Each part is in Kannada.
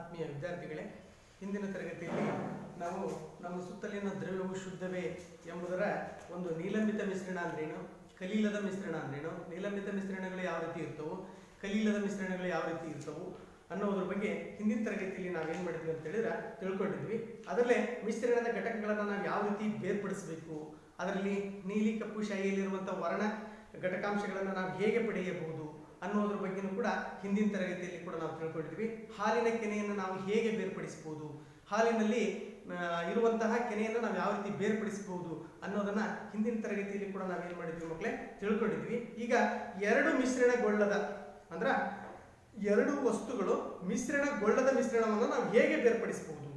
ಆತ್ಮೀಯ ವಿದ್ಯಾರ್ಥಿಗಳೇ, ಹಿಂದಿನ ತರಗತಿಯಲ್ಲಿ ನಾವು ನಮ್ಮ ಸುತ್ತಲಿನ ದ್ರವ್ಯವು ಶುದ್ಧವೇ ಎಂಬುದರ ಒಂದು ನೀಲಂಬಿತ ಮಿಶ್ರಣ ಅಂದ್ರೇನು, ಕಲೀಲದ ಮಿಶ್ರಣ ಅಂದ್ರೇನು, ನೀಲಂಬಿತ ಮಿಶ್ರಣಗಳು ಯಾವ ರೀತಿ ಇರ್ತವು, ಕಲೀಲದ ಮಿಶ್ರಣಗಳು ಯಾವ ರೀತಿ ಇರ್ತವು ಅನ್ನೋದ್ರ ಬಗ್ಗೆ ಹಿಂದಿನ ತರಗತಿಯಲ್ಲಿ ನಾವೇನು ಮಾಡಿದ್ವಿ ಅಂತ ಹೇಳಿದ್ರೆ ತಿಳ್ಕೊಂಡಿದ್ವಿ. ಅದರಲ್ಲೇ ಮಿಶ್ರಣದ ಘಟಕಗಳನ್ನು ನಾವು ಯಾವ ರೀತಿ ಬೇರ್ಪಡಿಸಬೇಕು, ಅದರಲ್ಲಿ ನೀಲಿ ಕಪ್ಪು ಶಾಯಿಯಲ್ಲಿರುವಂಥ ವರ್ಣ ಘಟಕಾಂಶಗಳನ್ನು ನಾವು ಹೇಗೆ ಪಡೆಯಬಹುದು ಅನ್ನೋದ್ರ ಬಗ್ಗೆನೂ ಕೂಡ ಹಿಂದಿನ ತರಗತಿಯಲ್ಲಿ ಕೂಡ ನಾವು ತಿಳ್ಕೊಂಡಿದ್ವಿ. ಹಾಲಿನ ಕೆನೆಯನ್ನು ನಾವು ಹೇಗೆ ಬೇರ್ಪಡಿಸಬಹುದು, ಹಾಲಿನಲ್ಲಿ ಇರುವಂತಹ ಕೆನೆಯನ್ನು ನಾವು ಯಾವ ರೀತಿ ಬೇರ್ಪಡಿಸಬಹುದು ಅನ್ನೋದನ್ನ ಹಿಂದಿನ ತರಗತಿಯಲ್ಲಿ ಕೂಡ ನಾವೇನು ಮಾಡಿದ್ವಿ ಮಕ್ಕಳೇ ತಿಳ್ಕೊಂಡಿದ್ವಿ. ಈಗ ಎರಡು ಮಿಶ್ರಣಗೊಳ್ಳದ ಅಂದ್ರೆ ಎರಡು ವಸ್ತುಗಳು ಮಿಶ್ರಣಗೊಳ್ಳದ ಮಿಶ್ರಣವನ್ನು ನಾವು ಹೇಗೆ ಬೇರ್ಪಡಿಸಬಹುದು,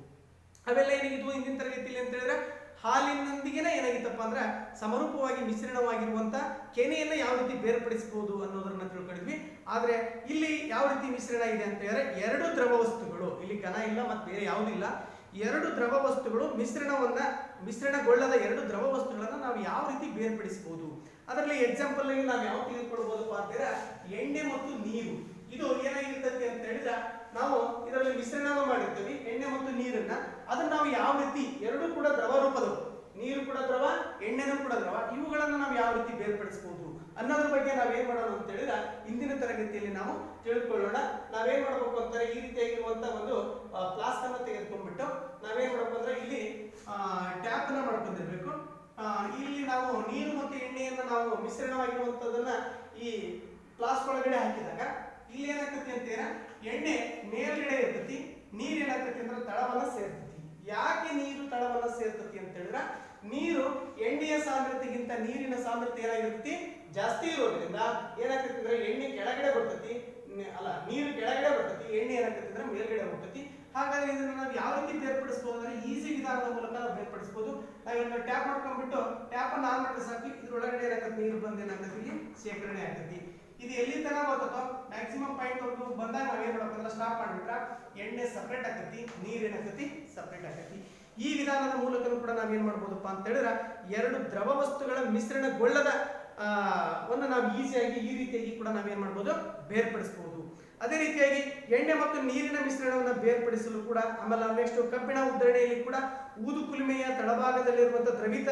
ಅವೆಲ್ಲ ಏನಾಗಿದ್ವು ಹಿಂದಿನ ತರಗತಿಯಲ್ಲಿ ಅಂತ ಹೇಳಿದ್ರೆ ಹಾಲಿನೊಂದಿಗೆನೇ ಏನಾಗಿತ್ತಪ್ಪ ಅಂದ್ರೆ ಸಮರೂಪವಾಗಿ ಮಿಶ್ರಣವಾಗಿರುವಂತ ಕೆನೆಯನ್ನು ಯಾವ ರೀತಿ ಬೇರ್ಪಡಿಸಬಹುದು ಅನ್ನೋದನ್ನ ತಿಳ್ಕೊಂಡಿದ್ವಿ. ಆದ್ರೆ ಇಲ್ಲಿ ಯಾವ ರೀತಿ ಮಿಶ್ರಣ ಇದೆ ಅಂತ ಹೇಳಿದ್ರೆ ಎರಡು ದ್ರವ ವಸ್ತುಗಳು, ಇಲ್ಲಿ ಘನ ಇಲ್ಲ ಮತ್ತೆ ಬೇರೆ ಯಾವುದಿಲ್ಲ, ಎರಡು ದ್ರವ ವಸ್ತುಗಳು ಮಿಶ್ರಣಗೊಳ್ಳದ ಎರಡು ದ್ರವ ವಸ್ತುಗಳನ್ನ ನಾವು ಯಾವ ರೀತಿ ಬೇರ್ಪಡಿಸಬಹುದು. ಅದರಲ್ಲಿ ಎಕ್ಸಾಂಪಲ್ ಆಗಿ ನಾವು ಯಾವ ತೆಗೆದುಕೊಳ್ಬಹುದಪ್ಪ ಅಂತ ಹೇಳಿದ್ರೆ ಎಣ್ಣೆ ಮತ್ತು ನೀರು. ಇದು ಏನಾಗಿರ್ತದೆ ಅಂತ ಹೇಳಿದ್ರೆ ನಾವು ಇದರಲ್ಲಿ ಮಿಶ್ರಣ ಮಾಡಿರ್ತೀವಿ ಎಣ್ಣೆ ಮತ್ತು ನೀರನ್ನ, ಅದನ್ನ ನಾವು ಯಾವ ರೀತಿ ಎರಡೂ ಕೂಡ ದ್ರವ ರೂಪದವು, ನೀರು ಕೂಡ ದ್ರವ ಎಣ್ಣೆನೂ ಕೂಡ ದ್ರವ, ಇವುಗಳನ್ನು ನಾವು ಯಾವ ರೀತಿ ಬೇರ್ಪಡಿಸಬಹುದು ಅನ್ನೋದ್ರ ಬಗ್ಗೆ ನಾವೇನ್ ಮಾಡೋಣ ಅಂತ ಹೇಳಿದ್ರೆ ಇಂದಿನ ತರಗತಿಯಲ್ಲಿ ನಾವು ತಿಳ್ಕೊಳ್ಳೋಣ. ನಾವೇನ್ ಮಾಡ್ಬೇಕು ಅಂತಾರೆ, ಈ ರೀತಿಯಾಗಿರುವಂತ ಒಂದು ಫ್ಲಾಸ್ಕ್ ಅನ್ನು ತೆಗೆದುಕೊಂಡ್ಬಿಟ್ಟು ನಾವೇನ್ ಮಾಡ್ಬೇಕು ಅಂದ್ರೆ ಇಲ್ಲಿ ಟ್ಯಾಪ್ ಅನ್ನ ಮಾಡ್ಕೊಂಡಿರ್ಬೇಕು. ಇಲ್ಲಿ ನಾವು ನೀರು ಮತ್ತು ಎಣ್ಣೆಯನ್ನು ನಾವು ಮಿಶ್ರಣವಾಗಿರುವಂತದನ್ನ ಈ ಫ್ಲಾಸ್ಕ್ ಒಳಗಡೆ ಹಾಕಿದಾಗ ಇಲ್ಲಿ ಏನಾಗ್ತತಿ ಅಂತೀರ, ಎಣ್ಣೆ ಮೇಲ್ಗಡೆ ಇರ್ತತಿ, ನೀರು ಏನಾಗ್ತತಿ ಅಂದ್ರೆ ತಳವನ್ನ ಸೇರ್ತತಿ. ಯಾಕೆ ನೀರು ತಳವನ್ನ ಸೇರ್ತತಿ ಅಂತ ಹೇಳಿದ್ರೆ ನೀರು ಎಣ್ಣೆಯ ಸಾಂದ್ರತೆಗಿಂತ ನೀರಿನ ಸಾಂದ್ರತೆ ಏನಾಗಿರ್ತತಿ ಜಾಸ್ತಿ ಇರೋದ್ರಿಂದ ಏನಾಗ್ತತಿ ಅಂದ್ರೆ ಎಣ್ಣೆ ಕೆಳಗಡೆ ಬರ್ತತಿ, ಅಲ್ಲ ನೀರು ಕೆಳಗಡೆ ಬರ್ತತಿ, ಎಣ್ಣೆ ಏನಾಗ್ತತಿ ಅಂದ್ರೆ ಮೇಲ್ಗಡೆ ಹೋಗ್ತತಿ. ಹಾಗಾದ್ರೆ ಇದನ್ನ ನಾವು ಯಾವ ರೀತಿ ಬೇರ್ಪಡಿಸಬಹುದು ಅಂದ್ರೆ ಈಸಿ ವಿಧಾನದ ಮೂಲಕ ನಾವು ಬೇರ್ಪಡಿಸಬಹುದು. ನಾವ್ ಟ್ಯಾಪ್ ಮಾಡ್ಕೊಂಡ್ಬಿಟ್ಟು ಟ್ಯಾಪ್ ಅನ್ನು ಆನ್ ಮಾಡಿದ್ರೆ ಸಾಕು, ಇದ್ರೊಳಗಡೆ ಏನಾಗ್ತತಿ ನೀರು ಬಂದು ಏನಾಗ್ತತಿ ಇಲ್ಲಿ ಶೇಖರಣೆ ಆಗ್ತತಿ. ಇದು ಎಲ್ಲಿ ತನ ಬರ್ತದೋ ಮ್ಯಾಕ್ಸಿಮಮ್ ಪಾಯಿಂಟ್ ವರೆಗೂ ಬಂದಾಗ ನಾವೇನ್ ಮಾಡಬೇಕು ಅಂದ್ರೆ ಸ್ಟಾಪ್ ಮಾಡ್ಬಿಟ್ರೆ ಎಣ್ಣೆ ಸಪರೇಟ್ ಆಗ್ತತಿ, ನೀರ್ ಏನಾಗ್ತತಿ ಸಪರೇಟ್ ಆಗ್ತತಿ. ಈ ವಿಧಾನದ ಮೂಲಕ ಕೂಡ ನಾವೇನ್ ಮಾಡ್ಬೋದಪ್ಪ ಅಂತ ಹೇಳಿದ್ರೆ ಎರಡು ದ್ರವ ವಸ್ತುಗಳ ಮಿಶ್ರಣಗೊಳ್ಳದ ಒಂದು ನಾವು ಈಸಿಯಾಗಿ ಈ ರೀತಿಯಾಗಿ ಕೂಡ ನಾವೇನ್ ಮಾಡ್ಬೋದು ಬೇರ್ಪಡಿಸಬಹುದು. ಅದೇ ರೀತಿಯಾಗಿ ಎಣ್ಣೆ ಮತ್ತು ನೀರಿನ ಮಿಶ್ರಣವನ್ನು ಬೇರ್ಪಡಿಸಲು ಕೂಡ ಆಮೇಲೆ ನೆಕ್ಸ್ಟ್ ಕಬ್ಬಿಣ ಉದ್ದರಣೆಯಲ್ಲಿ ಕೂಡ ಊದು ಕುಲುಮೆಯ ತಳಭಾಗದಲ್ಲಿರುವಂತಹ ದ್ರವಿತ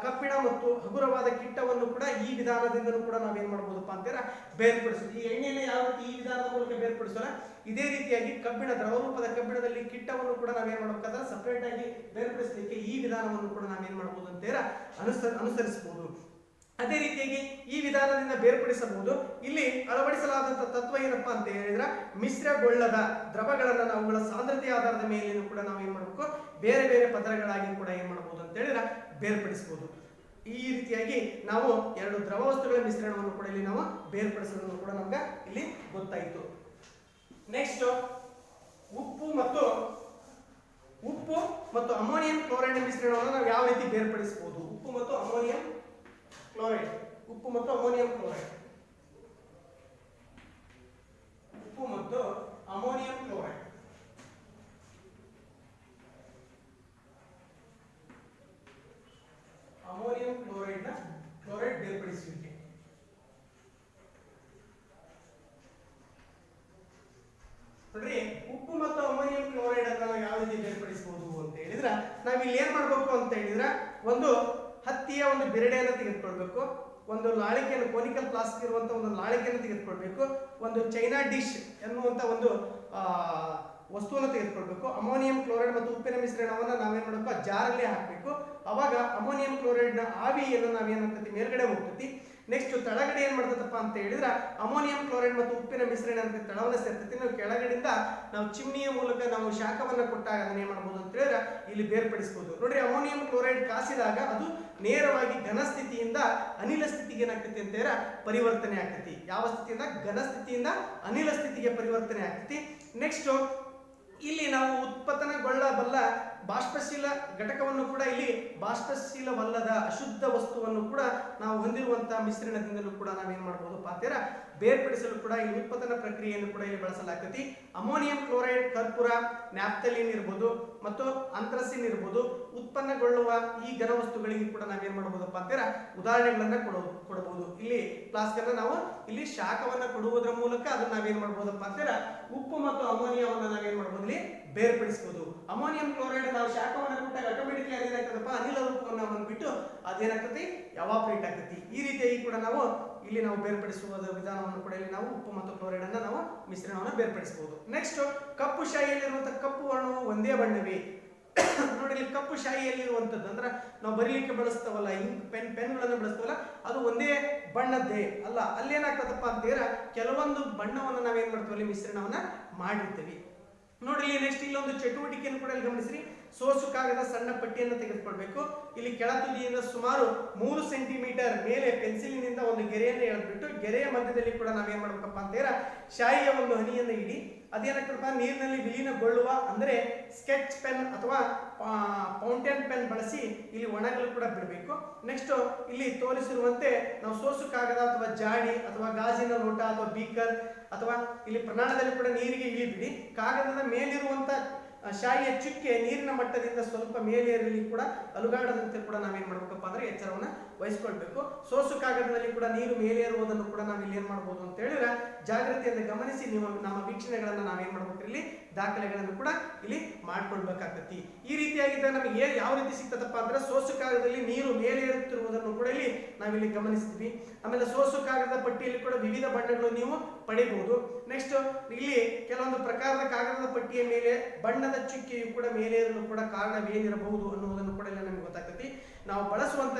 ಕಬ್ಬಿಣ ಮತ್ತು ಹಗುರವಾದ ಕಿಟ್ಟವನ್ನು ಕೂಡ ಈ ವಿಧಾನದಿಂದಲೂ ಕೂಡ ನಾವೇನ್ ಮಾಡ್ಬೋದಪ್ಪ ಅಂತೀರ ಬೇರ್ಪಡಿಸೋದು. ಈ ಎಣ್ಣೆನ ಯಾವ ರೀತಿ ಈ ವಿಧಾನದ ಮೂಲಕ ಬೇರ್ಪಡಿಸೋಣ, ಇದೇ ರೀತಿಯಾಗಿ ಕಬ್ಬಿಣ ದ್ರವರೂಪದ ಕಬ್ಬಿಣದಲ್ಲಿ ಕಿಟ್ಟವನ್ನು ಕೂಡ ನಾವೇನ್ ಮಾಡ್ಬೇಕಾದ್ರೆ ಸಪರೇಟ್ ಆಗಿ ಬೇರ್ಪಡಿಸಲಿಕ್ಕೆ ಈ ವಿಧಾನವನ್ನು ಕೂಡ ನಾವೇನ್ ಮಾಡ್ಬೋದು ಅಂತೀರ ಅನುಸರಿಸಬಹುದು. ಅದೇ ರೀತಿಯಾಗಿ ಈ ವಿಧಾನದಿಂದ ಬೇರ್ಪಡಿಸಬಹುದು. ಇಲ್ಲಿ ಅಳವಡಿಸಲಾದಂತಹ ತತ್ವ ಏನಪ್ಪಾ ಅಂತ ಹೇಳಿದ್ರೆ ಮಿಶ್ರಗೊಳ್ಳದ ದ್ರವಗಳನ್ನ ಅವುಗಳ ಸಾಂದ್ರತೆಯ ಆಧಾರದ ಮೇಲೆ ಕೂಡ ನಾವು ಏನ್ ಮಾಡಬೇಕು ಬೇರೆ ಬೇರೆ ಪದರಗಳಾಗಿ ಕೂಡ ಏನ್ ಮಾಡಬಹುದು ಅಂತ ಹೇಳಿದ್ರೆ ಬೇರ್ಪಡಿಸಬಹುದು. ಈ ರೀತಿಯಾಗಿ ನಾವು ಎರಡು ದ್ರವ ವಸ್ತುಗಳ ಮಿಶ್ರಣವನ್ನು ಕೂಡ ಇಲ್ಲಿ ನಾವು ಬೇರ್ಪಡಿಸೋದನ್ನು ಕೂಡ ನಮ್ಗೆ ಇಲ್ಲಿ ಗೊತ್ತಾಯಿತು. ನೆಕ್ಸ್ಟ್ ಉಪ್ಪು ಮತ್ತು ಅಮೋನಿಯಂ ಕ್ಲೋರೈಡ್ ಮಿಶ್ರಣವನ್ನು ನಾವು ಯಾವ ರೀತಿ ಬೇರ್ಪಡಿಸಬಹುದು. ಉಪ್ಪು ಮತ್ತು ಅಮೋನಿಯಂ ಕ್ಲೋರೈಡ್, ಉಪ್ಪು ಮತ್ತು ಅಮೋನಿಯಂ ಕ್ಲೋರೈಡ್, ಉಪ್ಪು ಮತ್ತು ಅಮೋನಿಯಂ ಕ್ಲೋರೈಡ್. ಅಮೋನಿಯಂ ಕ್ಲೋರೈಡ್ ನ ಕ್ಲೋರೈಡ್ ಬೇರ್ಪಡಿಸುವಿಕೆ. ನೋಡ್ರಿ, ಉಪ್ಪು ಮತ್ತು ಅಮೋನಿಯಂ ಕ್ಲೋರೈಡ್ ಅನ್ನು ನಾವು ಯಾವ ರೀತಿ ಬೇರ್ಪಡಿಸಬಹುದು ಅಂತ ಹೇಳಿದ್ರೆ ನಾವಿಲ್ಲಿ ಏನ್ ಮಾಡ್ಬೇಕು ಅಂತ ಹೇಳಿದ್ರೆ ಒಂದು ಹತ್ತಿಯ ಒಂದು ಬೆರಡೆಯನ್ನು ತೆಗೆದುಕೊಳ್ಬೇಕು, ಒಂದು ಲಾಳಿಕೆಯನ್ನು ಕೋನಿಕಲ್ ಫ್ಲಾಸ್ಕ್ ಇರುವಂತ ಒಂದು ಲಾಳಿಕೆಯನ್ನು ತೆಗೆದುಕೊಳ್ಬೇಕು, ಒಂದು ಚೈನಾ ಡಿಶ್ ಎನ್ನುವಂತ ಒಂದು ವಸ್ತುವನ್ನು ತೆಗೆದುಕೊಳ್ಬೇಕು. ಅಮೋನಿಯಂ ಕ್ಲೋರೈಡ್ ಮತ್ತು ಉಪ್ಪಿನ ಮಿಶ್ರಣವನ್ನು ನಾವೇನ್ ಮಾಡಬೇಕು ಜಾರಲ್ಲಿ ಹಾಕಬೇಕು. ಅವಾಗ ಅಮೋನಿಯಂ ಕ್ಲೋರೈಡ್ ನ ಆವಿಯನ್ನು ನಾವೇನಾಗ್ತತಿ ಮೇಲ್ಗಡೆ ಹೋಗ್ತತಿ. ನೆಕ್ಸ್ಟ್ ತಳಗಡೆ ಏನ್ ಮಾಡ್ತದಪ್ಪ ಅಂತ ಹೇಳಿದ್ರೆ ಅಮೋನಿಯಂ ಕ್ಲೋರೈಡ್ ಮತ್ತು ಉಪ್ಪಿನ ಮಿಶ್ರಣ ಅಂತ ತಳವನ್ನ ಸೇರ್ತತಿ. ನಾವು ಕೆಳಗಡೆಯಿಂದ ನಾವು ಚಿಮ್ನಿಯ ಮೂಲಕ ನಾವು ಶಾಖವನ್ನ ಕೊಟ್ಟಾಗ ಅದನ್ನ ಏನ್ ಮಾಡಬಹುದು ಅಂತ ಹೇಳಿದ್ರೆ ಇಲ್ಲಿ ಬೇರ್ಪಡಿಸಬಹುದು. ನೋಡ್ರಿ, ಅಮೋನಿಯಂ ಕ್ಲೋರೈಡ್ ಕಾಸಿದಾಗ ಅದು ನೇರವಾಗಿ ಘನ ಸ್ಥಿತಿಯಿಂದ ಅನಿಲ ಸ್ಥಿತಿಗೆ ಏನಾಗ್ತತಿ ಅಂತ ಹೇಳಿದ್ರೆ ಪರಿವರ್ತನೆ ಆಗ್ತತಿ. ಯಾವ ಸ್ಥಿತಿಯಿಂದ ಘನ ಸ್ಥಿತಿಯಿಂದ ಅನಿಲ ಸ್ಥಿತಿಗೆ ಪರಿವರ್ತನೆ ಆಗ್ತತಿ. ನೆಕ್ಸ್ಟ್ ಇಲ್ಲಿ ನಾವು ಉತ್ಪನ್ನಗೊಳ್ಳಬಲ್ಲ ಬಾಷ್ಪಶೀಲ ಘಟಕವನ್ನು ಕೂಡ ಇಲ್ಲಿ ಬಾಷ್ಪಶೀಲವಲ್ಲದ ಅಶುದ್ಧ ವಸ್ತುವನ್ನು ಕೂಡ ನಾವು ಹೊಂದಿರುವಂತಹ ಮಿಶ್ರಣದಿಂದಲೂ ಕೂಡ ನಾವೇನ್ ಮಾಡಬಹುದಪ್ಪ ಅಂತೀರ ಬೇರ್ಪಡಿಸಲು ಕೂಡ ಇಲ್ಲಿ ಉತ್ಪಾದನಾ ಪ್ರಕ್ರಿಯೆಯನ್ನು ಕೂಡ ಇಲ್ಲಿ ಬಳಸಲಾಗ್ತೈತಿ. ಅಮೋನಿಯಂ ಕ್ಲೋರೈಡ್, ಕರ್ಪೂರ, ನ್ಯಾಫ್ಥಲಿನ್ ಇರ್ಬೋದು ಮತ್ತು ಅಂಥ್ರಸಿನ್ ಇರ್ಬೋದು ಉತ್ಪನ್ನಗೊಳ್ಳುವ ಈ ಘನವಸ್ತುಗಳಿಗೆ ಕೂಡ ನಾವೇನ್ ಮಾಡಬಹುದಪ್ಪ ಅಂತೀರ ಉದಾಹರಣೆಗಳನ್ನ ಕೊಡಬಹುದು. ಇಲ್ಲಿ ಫ್ಲಾಸ್ಕ್ ಅನ್ನ ನಾವು ಇಲ್ಲಿ ಶಾಖವನ್ನ ಕೊಡುವುದರ ಮೂಲಕ ಅದನ್ನ ನಾವೇನ್ ಮಾಡಬಹುದಪ್ಪ ಅಂತೀರ ಉಪ್ಪು ಮತ್ತು ಅಮೋನಿಯಾವನ್ನ ನಾವೇನ್ ಮಾಡಬಹುದು ಇಲ್ಲಿ ಬೇರ್ಪಡಿಸಬಹುದು. ಅಮೋನಿಯಂ ಕ್ಲೋರೈಡ್ ನಾವು ಶಾಖವನ್ನ ಕೊಟ್ಟಾಗ ಆಟೋಮೆಟಿಕ್ಲಿ ಅದೇನಾಗ್ತದಪ್ಪ ಅನಿಲ ರೂಪವನ್ನ ಬಂದ್ಬಿಟ್ಟು ಅದೇನಾಗ್ತತಿ ಎವಾಪರೇಟ್ ಆಗ್ತತಿ. ಈ ರೀತಿಯಾಗಿ ಕೂಡ ನಾವು ಇಲ್ಲಿ ನಾವು ಬೇರ್ಪಡಿಸುವ ವಿಧಾನವನ್ನು ಕೂಡ ಇಲ್ಲಿ ನಾವು ಉಪ್ಪು ಮತ್ತು ಕ್ಲೋರೈಡ್ ಅನ್ನ ನಾವು ಮಿಶ್ರಣವನ್ನು ಬೇರ್ಪಡಿಸಬಹುದು. ನೆಕ್ಸ್ಟ್ ಕಪ್ಪು ಶಾಯಿಯಲ್ಲಿರುವಂತಹ ಕಪ್ಪು ವರ್ಣವು ಒಂದೇ ಬಣ್ಣವೇ. ನೋಡಿ ಇಲ್ಲಿ ಕಪ್ಪು ಶಾಯಿಯಲ್ಲಿರುವಂತದ್ದು ಅಂದ್ರೆ ನಾವು ಬರೀಲಿಕ್ಕೆ ಬಳಸ್ತಾವಲ್ಲ ಇಂಕ್ ಪೆನ್ಗಳನ್ನು ಬಳಸ್ತಾವಲ್ಲ ಅದು ಒಂದೇ ಬಣ್ಣದ್ದೇ ಅಲ್ಲ. ಅಲ್ಲೇನಾಗ್ತದಪ್ಪ ಅಂತೀರ ಕೆಲವೊಂದು ಬಣ್ಣವನ್ನು ನಾವೇನ್ ಮಾಡ್ತೀವಿ ಅಲ್ಲಿ ಮಿಶ್ರಣವನ್ನ ಮಾಡಿರ್ತೀವಿ. ನೋಡಿ ಇಲ್ಲಿ ನೆಕ್ಸ್ಟ್ ಇಲ್ಲೊಂದು ಚಟುವಟಿಕೆಯನ್ನು ಕೂಡ ಇಲ್ಲಿ ಗಮನಿಸ್ರಿ. ಸೋಸು ಕಾಗದ ಸಣ್ಣ ಪಟ್ಟಿಯನ್ನು ತೆಗೆದುಕೊಳ್ಬೇಕು. ಇಲ್ಲಿ ಕೆಳ ತುದಿಯಿಂದ ಸುಮಾರು 3 ಸೆಂಟಿಮೀಟರ್ ಮೇಲೆ ಪೆನ್ಸಿಲಿನಿಂದ ಒಂದು ಗೆರೆಯನ್ನು ಎಳೆದ್ಬಿಟ್ಟು ಗೆರೆಯ ಮಧ್ಯದಲ್ಲಿ ಕೂಡ ನಾವೇನ್ ಮಾಡ್ಬೇಕಪ್ಪ ಅಂತೀರ ಶಾಯಿಯ ಒಂದು ಹನಿಯನ್ನು ಇಡಿ. ಅದೇನಾಗ್ತದಪ್ಪ ನೀರಿನಲ್ಲಿ ವಿಲೀನಗೊಳ್ಳುವ ಅಂದ್ರೆ ಸ್ಕೆಚ್ ಪೆನ್ ಅಥವಾ ಫೌಂಟೇನ್ ಪೆನ್ ಬಳಸಿ ಇಲ್ಲಿ ಒಣಗಲು ಕೂಡ ಬಿಡಬೇಕು. ನೆಕ್ಸ್ಟ್ ಇಲ್ಲಿ ತೋರಿಸಿರುವಂತೆ ನಾವು ಸೋಸು ಕಾಗದ ಅಥವಾ ಜಾಡಿ ಅಥವಾ ಗಾಜಿನ ಲೋಟ ಅಥವಾ ಬೀಕರ್ ಅಥವಾ ಇಲ್ಲಿ ಪ್ರಮಾಣದಲ್ಲಿ ಕೂಡ ನೀರಿಗೆ ಇಳಿಬಿಡಿ. ಕಾಗದದ ಮೇಲಿರುವಂತ ಶಾಯಿಯ ಚುಕ್ಕೆ ನೀರಿನ ಮಟ್ಟದಿಂದ ಸ್ವಲ್ಪ ಮೇಲೇರಲಿ ಕೂಡ ಅಲುಗಾಡದಂತೆ ಕೂಡ ನಾವೇನ್ ಮಾಡ್ಬೇಕಪ್ಪ ಅಂದ್ರೆ ಎಚ್ಚರವನ್ನ ವಹಿಸ್ಕೊಳ್ಬೇಕು. ಸೋಸು ಕಾಗದದಲ್ಲಿ ಕೂಡ ನೀರು ಮೇಲೇರುವುದನ್ನು ಕೂಡ ನಾವು ಇಲ್ಲಿ ಏನ್ ಮಾಡ್ಬೋದು ಅಂತ ಹೇಳಿದ್ರೆ ಜಾಗ್ರತೆಯಿಂದ ಗಮನಿಸಿ ನೀವು ನಮ್ಮ ವೀಕ್ಷಣೆಗಳನ್ನ ನಾವೇನ್ ಮಾಡ್ಬೇಕು ಇಲ್ಲಿ ದಾಖಲೆಗಳನ್ನು ಕೂಡ ಇಲ್ಲಿ ಮಾಡ್ಕೊಳ್ಬೇಕಾಗ್ತತಿ. ಈ ರೀತಿಯಾಗಿದ್ದಾಗ ನಮಗೆ ಯಾವ ರೀತಿ ಸಿಗ್ತದಪ್ಪ ಅಂದ್ರೆ ಸೋಸು ಕಾಗದದಲ್ಲಿ ನೀರು ಮೇಲೇರುತ್ತಿರುವುದನ್ನು ಕೂಡ ಇಲ್ಲಿ ನಾವಿಲ್ಲಿ ಗಮನಿಸ್ತೀವಿ. ಆಮೇಲೆ ಸೋಸು ಕಾಗದ ಪಟ್ಟಿಯಲ್ಲಿ ಕೂಡ ವಿವಿಧ ಬಣ್ಣಗಳು ನೀವು ಪಡೆಯಬಹುದು. ನೆಕ್ಸ್ಟ್ ಇಲ್ಲಿ ಕೆಲವೊಂದು ಪ್ರಕಾರದ ಕಾಗದದ ಪಟ್ಟಿಯ ಮೇಲೆ ಬಣ್ಣದ ಚುಕ್ಕೆಯು ಕೂಡ ಮೇಲೇರಲು ಕೂಡ ಕಾರಣವೇನಿರಬಹುದು ಅನ್ನುವುದನ್ನು ಕೂಡ ಇಲ್ಲಿ ನಮಗೆ ಗೊತ್ತಾಗ್ತತಿ. ನಾವು ಬಳಸುವಂತ